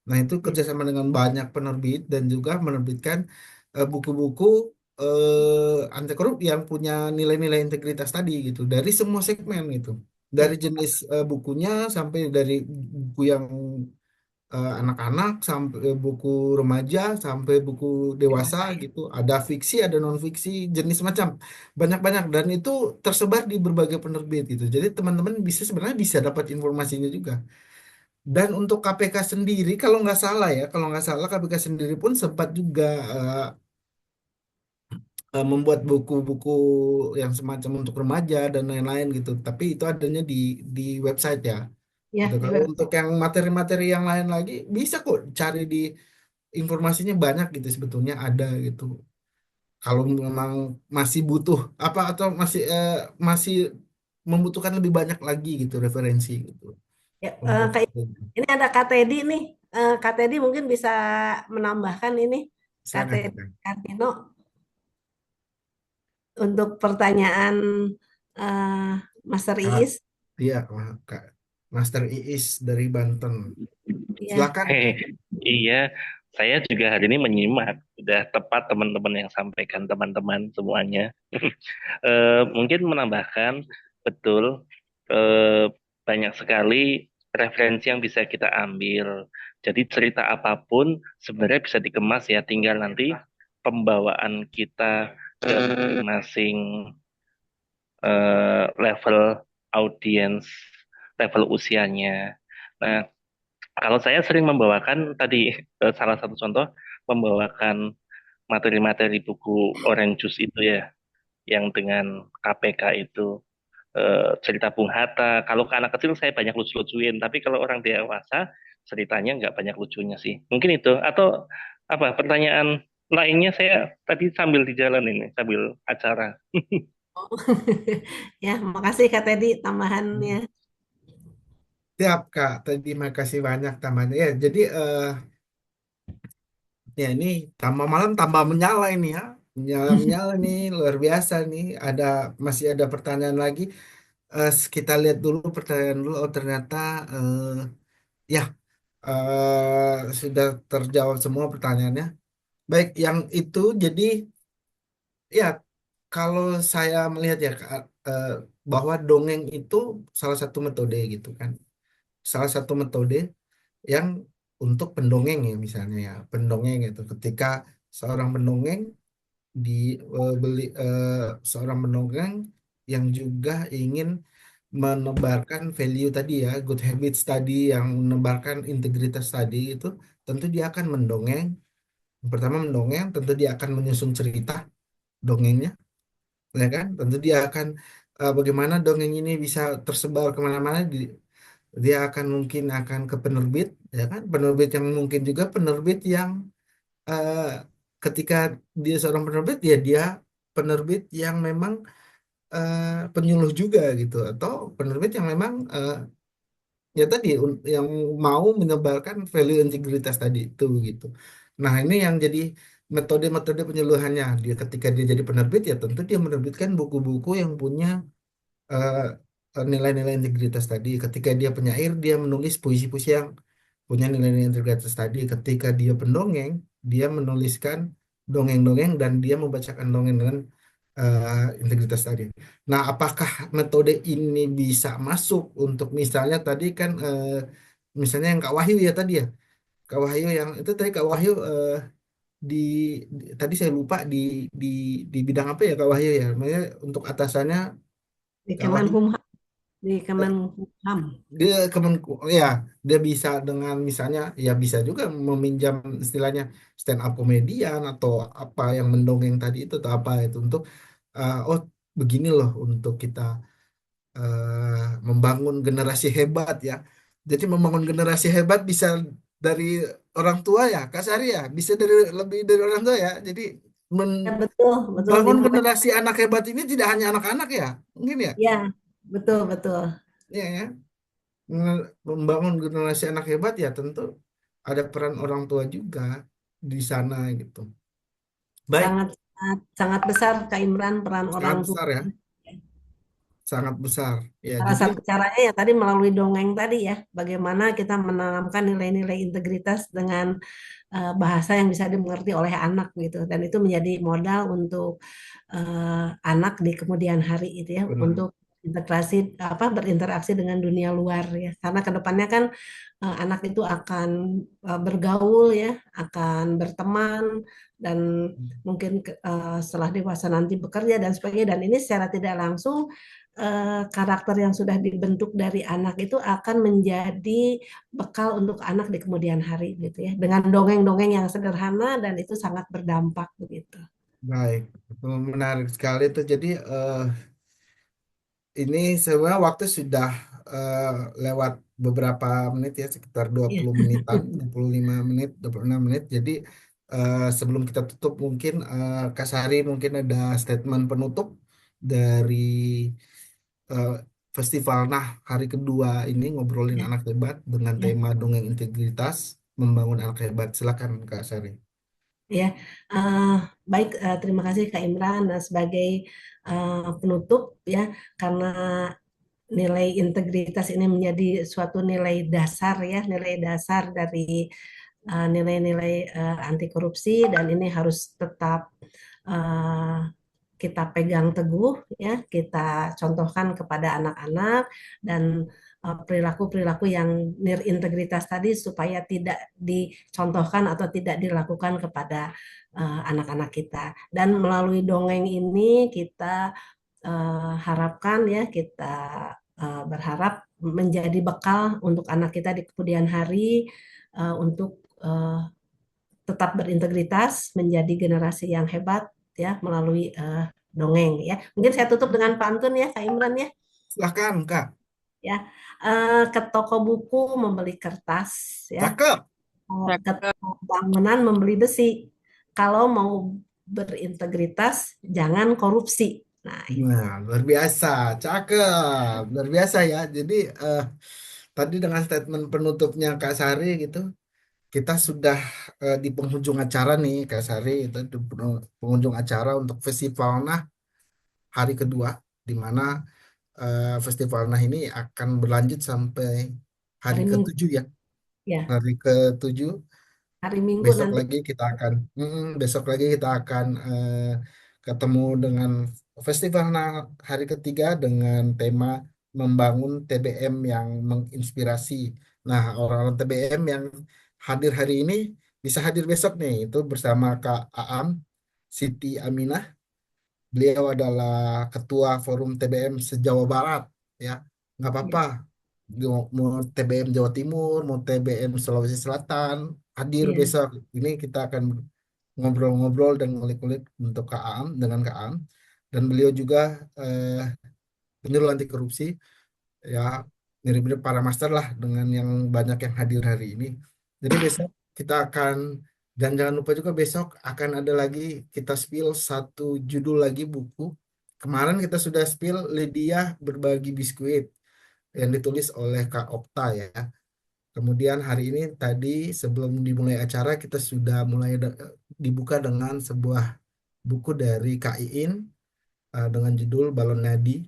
Nah, itu ya, kerjasama dengan banyak penerbit dan juga menerbitkan buku-buku anti korup yang punya nilai-nilai integritas tadi gitu dari semua segmen gitu. Dari ya, jenis bukunya sampai dari buku yang anak-anak sampai buku remaja sampai buku dewasa dewasa ya. gitu. Ada fiksi, ada non fiksi, jenis macam banyak-banyak dan itu tersebar di berbagai penerbit gitu. Jadi teman-teman bisa sebenarnya bisa dapat informasinya juga. Dan untuk KPK sendiri kalau nggak salah ya, kalau nggak salah KPK sendiri pun sempat juga membuat buku-buku yang semacam untuk remaja dan lain-lain gitu. Tapi itu adanya di website ya. Ya, Gitu. di Kalau untuk website. yang materi-materi yang lain lagi bisa kok cari di informasinya banyak gitu sebetulnya ada gitu. Kalau memang masih butuh apa atau masih membutuhkan lebih banyak lagi gitu referensi gitu Ya, untuk kayak ini ada Kak Teddy nih. Kak Teddy mungkin bisa menambahkan ini Kak silakan Teddy silakan. Kartino untuk pertanyaan eh, Master Kak, Iis. iya Kak Master Iis dari Banten. Ya, Silakan. Iya, saya juga hari ini menyimak. Sudah tepat teman-teman yang sampaikan teman-teman semuanya. Mungkin menambahkan, betul, banyak sekali referensi yang bisa kita ambil. Jadi cerita apapun sebenarnya bisa dikemas ya, tinggal nanti pembawaan kita ke masing-masing level audiens, level usianya. Nah, kalau saya sering membawakan tadi salah satu contoh membawakan materi-materi buku Orange Juice itu ya, yang dengan KPK itu cerita Bung Hatta. Kalau ke anak kecil saya banyak lucu-lucuin, tapi kalau orang dewasa ceritanya nggak banyak lucunya sih. Mungkin itu. Atau apa pertanyaan lainnya saya tadi sambil di jalan ini, sambil acara. Ya, makasih Kak Teddy tambahannya. Siap Kak, tadi makasih banyak tambahannya. Ya, jadi ya ini tambah malam tambah menyala ini ya. Menyala-menyala nih luar biasa nih. Masih ada pertanyaan lagi. Kita lihat dulu pertanyaan dulu. Oh ternyata ya sudah terjawab semua pertanyaannya. Baik, yang itu jadi ya kalau saya melihat ya Kak, bahwa dongeng itu salah satu metode gitu kan. Salah satu metode yang untuk pendongeng ya misalnya ya pendongeng itu ketika seorang pendongeng di beli seorang pendongeng yang juga ingin menebarkan value tadi ya good habits tadi yang menebarkan integritas tadi itu tentu dia akan mendongeng. Yang pertama mendongeng tentu dia akan menyusun cerita dongengnya ya kan tentu dia akan bagaimana dongeng ini bisa tersebar kemana-mana dia akan mungkin akan ke penerbit ya kan penerbit yang mungkin juga penerbit yang eh, ketika dia seorang penerbit ya dia penerbit yang memang eh, penyuluh juga gitu atau penerbit yang memang ya tadi yang mau menyebarkan value integritas tadi itu gitu. Nah ini yang jadi metode-metode penyuluhannya dia ketika dia jadi penerbit ya tentu dia menerbitkan buku-buku yang punya eh, nilai-nilai integritas tadi. Ketika dia penyair, dia menulis puisi-puisi yang punya nilai-nilai integritas tadi. Ketika dia pendongeng, dia menuliskan dongeng-dongeng dan dia membacakan dongeng dengan integritas tadi. Nah, apakah metode ini bisa masuk untuk misalnya tadi kan misalnya yang Kak Wahyu ya tadi ya. Kak Wahyu yang itu tadi Kak Wahyu di, tadi saya lupa di di bidang apa ya Kak Wahyu ya. Maksudnya untuk atasannya Di Kak Wahyu Kemenkumham, di Kemenkumham. dia Kemenku ya dia bisa dengan misalnya ya bisa juga meminjam istilahnya stand up komedian atau apa yang mendongeng tadi itu atau apa itu untuk oh begini loh untuk kita membangun generasi hebat ya jadi membangun generasi hebat bisa dari orang tua ya Kak Sari ya bisa dari lebih dari orang tua ya jadi Ya, betul, betul membangun disampaikan. generasi anak hebat ini tidak hanya anak-anak ya mungkin ya Ya, betul, betul. ya ya membangun generasi anak hebat ya tentu ada peran orang tua juga di sana gitu. Baik, Sangat, sangat, sangat besar Kak Imran peran orang sangat tua. besar ya, sangat besar. Ya, Salah jadi satu caranya ya tadi melalui dongeng tadi ya, bagaimana kita menanamkan nilai-nilai integritas dengan bahasa yang bisa dimengerti oleh anak gitu, dan itu menjadi modal untuk anak di kemudian hari itu ya, benar. untuk integrasi apa berinteraksi dengan dunia luar ya, karena kedepannya kan anak itu akan bergaul ya, akan berteman dan mungkin setelah dewasa nanti bekerja dan sebagainya, dan ini secara tidak langsung karakter yang sudah dibentuk dari anak itu akan menjadi bekal untuk anak di kemudian hari gitu ya, dengan dongeng-dongeng yang sederhana dan itu sangat berdampak begitu. Baik, itu menarik sekali itu. Jadi ini sebenarnya waktu sudah eh, lewat beberapa menit ya, sekitar dua Iya. puluh menitan, 25 menit, 26 menit. Jadi sebelum kita tutup mungkin Kak Sari mungkin ada statement penutup dari eh, festival. Nah, hari kedua ini ngobrolin Ya, anak hebat dengan ya, tema dongeng integritas, membangun anak hebat. Silakan Kak Sari. ya. Eh, baik, terima kasih Kak Imran. Nah, sebagai penutup ya, karena nilai integritas ini menjadi suatu nilai dasar ya, nilai dasar dari nilai-nilai anti korupsi, dan ini harus tetap uh, kita pegang teguh ya, kita contohkan kepada anak-anak dan perilaku-perilaku yang nerintegritas tadi supaya tidak dicontohkan atau tidak dilakukan kepada anak-anak kita. Dan melalui dongeng ini kita harapkan ya, kita berharap menjadi bekal untuk anak kita di kemudian hari untuk tetap berintegritas, menjadi generasi yang hebat ya melalui dongeng ya. Mungkin saya tutup dengan pantun ya Kak Imran ya. Silahkan, Kak. Ya, ke toko buku membeli kertas ya, Cakep. ke bangunan membeli besi. Kalau mau berintegritas jangan korupsi. Nah, Nah, luar biasa, cakep, luar biasa ya. Jadi tadi dengan statement penutupnya Kak Sari gitu, kita sudah di penghujung acara nih, Kak Sari, itu di penghujung acara untuk festival Nah hari kedua, di mana festival Nah ini akan berlanjut sampai hari hari Minggu ketujuh ya, ya, hari ketujuh. hari Minggu Besok nanti lagi kita akan, besok lagi kita akan ketemu dengan festival hari ketiga dengan tema membangun TBM yang menginspirasi. Nah, orang-orang TBM yang hadir hari ini bisa hadir besok nih, itu bersama Kak Aam, Siti Aminah. Beliau adalah Ketua Forum TBM se-Jawa Barat, ya. Nggak apa-apa, mau TBM Jawa Timur, mau TBM Sulawesi Selatan, hadir ya. besok. Ini kita akan ngobrol-ngobrol dan ngulik-ngulik untuk Kak Aam, dengan Kak Aam. Dan beliau juga eh, penyuluh anti korupsi, ya mirip-mirip para master lah dengan yang banyak yang hadir hari ini. Jadi besok kita akan, dan jangan lupa juga besok akan ada lagi, kita spill satu judul lagi buku. Kemarin kita sudah spill Lydia Berbagi Biskuit yang ditulis oleh Kak Okta ya. Kemudian hari ini tadi sebelum dimulai acara kita sudah mulai dibuka dengan sebuah buku dari Kak Iin dengan judul Balon Nadi,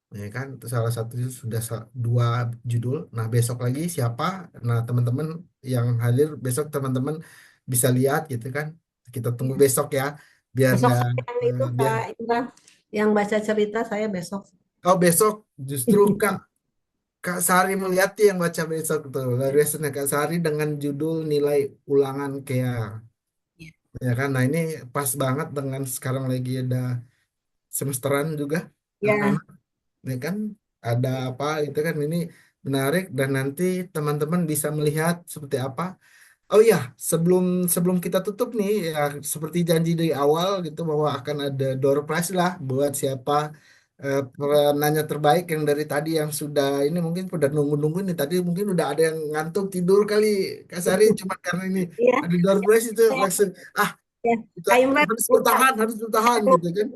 ya kan. Itu salah satu, sudah dua judul. Nah besok lagi siapa, nah teman-teman yang hadir besok, teman-teman bisa lihat gitu kan. Kita tunggu besok ya, biar Besok nggak saya yang itu biar. Kak Imran yang baca cerita saya besok. Oh besok justru Kak Sari Mulyati yang baca besok tuh, luar biasa nih, Kak Sari dengan judul Nilai Ulangan Kea, ya kan. Nah ini pas banget dengan sekarang lagi ada semesteran juga Ya, anak-anak, ya kan, ada apa itu kan, ini menarik. Dan nanti teman-teman bisa melihat seperti apa. Oh iya, sebelum sebelum kita tutup nih ya, seperti janji dari awal gitu bahwa akan ada door prize lah buat siapa penanya terbaik yang dari tadi yang sudah ini, mungkin udah nunggu-nunggu nih tadi, mungkin udah ada yang ngantuk tidur kali Kak Sari, cuma karena ini iya. ada door prize itu Ya, langsung ah, ya. kita Kak Imran, harus bertahan gitu kan.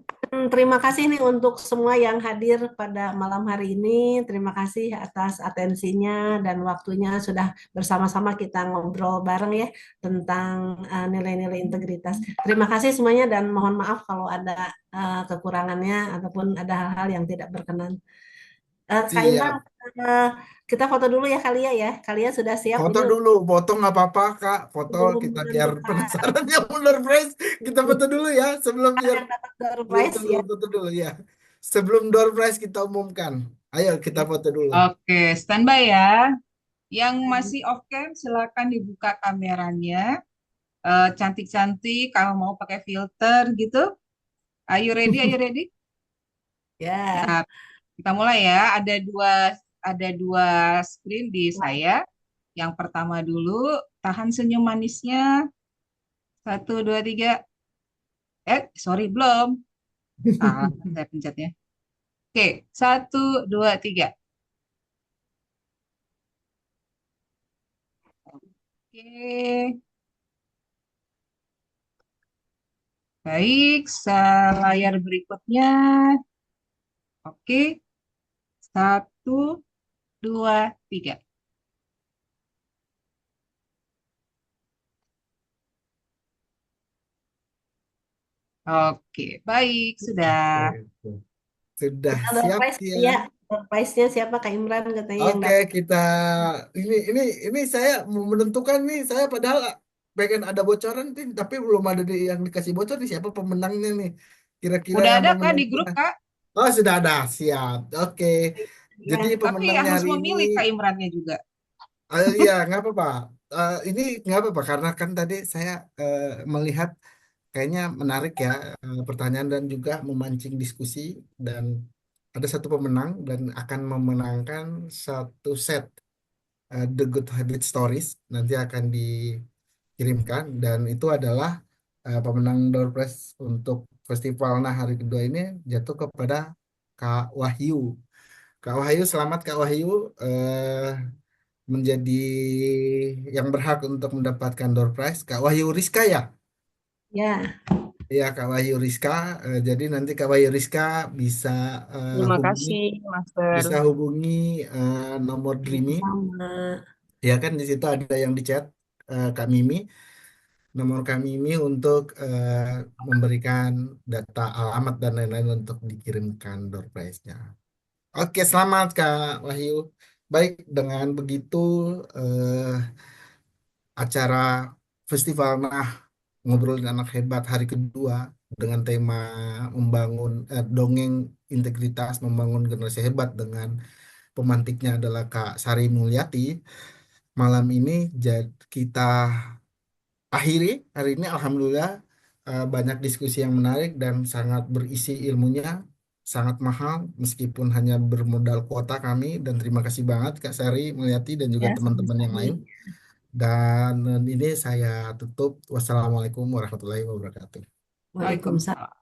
terima kasih nih untuk semua yang hadir pada malam hari ini. Terima kasih atas atensinya dan waktunya sudah bersama-sama kita ngobrol bareng ya tentang nilai-nilai integritas. Terima kasih semuanya dan mohon maaf kalau ada kekurangannya ataupun ada hal-hal yang tidak berkenan. Kak Imran, Siap. eh, kita foto dulu ya Kalia ya. Kalia sudah siap Foto ini dulu, foto nggak apa-apa Kak. Foto sebelum kita biar menentukan penasaran yang mundur prize. Kita foto dulu ya, sebelum biar yang dapat door prize betul, ya. foto dulu ya. Sebelum door prize kita umumkan. Ayo kita foto dulu. Oke, standby ya. Yang masih off cam silakan dibuka kameranya. Cantik-cantik kalau mau pakai filter gitu. Are you ready? Are you ready? Ya. Nah, kita mulai ya. Ada dua screen di saya. Yang pertama dulu, tahan senyum manisnya. Satu, dua, tiga. Sorry, belum. Salah, saya pencetnya. Oke, satu, dua, tiga. Oke, baik. Layar berikutnya. Oke, satu, dua, tiga. Oke, baik, sudah. Oke. Sudah Kita door siap prize ya. ya. Door prize-nya siapa Kak Imran katanya yang Oke, dapat. kita ini saya mau menentukan nih. Saya padahal pengen ada bocoran nih, tapi belum ada yang dikasih bocor nih siapa pemenangnya nih. Kira-kira Udah yang ada Kak di grup pemenangnya. Kak? Oh, sudah ada. Siap. Oke. Jadi Ya, Tapi pemenangnya harus hari ini, memilih Kak Imrannya juga. iya, nggak apa-apa. Ini nggak apa-apa karena kan tadi saya eh, melihat kayaknya menarik ya pertanyaan dan juga memancing diskusi dan ada satu pemenang dan akan memenangkan satu set The Good Habit Stories nanti akan dikirimkan dan itu adalah pemenang door prize untuk festival. Nah, hari kedua ini jatuh kepada Kak Wahyu. Kak Wahyu, selamat Kak Wahyu menjadi yang berhak untuk mendapatkan door prize. Kak Wahyu Rizka ya? ya, Iya, Kak Wahyu Rizka. Jadi nanti Kak Wahyu Rizka bisa Terima hubungi kasih, Master. nomor Dreamy. sama. Ya kan di situ ada yang di chat Kak Mimi, nomor Kak Mimi untuk memberikan data alamat dan lain-lain untuk dikirimkan door prize-nya. Oke, selamat Kak Wahyu. Baik, dengan begitu eh, acara Festival Nah Ngobrolin Anak Hebat hari kedua dengan tema membangun dongeng integritas, membangun generasi hebat dengan pemantiknya adalah Kak Sari Mulyati. Malam ini kita akhiri hari ini. Alhamdulillah banyak diskusi yang menarik dan sangat berisi ilmunya, sangat mahal meskipun hanya bermodal kuota kami dan terima kasih banget Kak Sari Mulyati dan juga Ya, teman-teman yang sama-sama. lain. Dan ini saya tutup. Wassalamualaikum warahmatullahi wabarakatuh. Waalaikumsalam. Waalaikumsalam.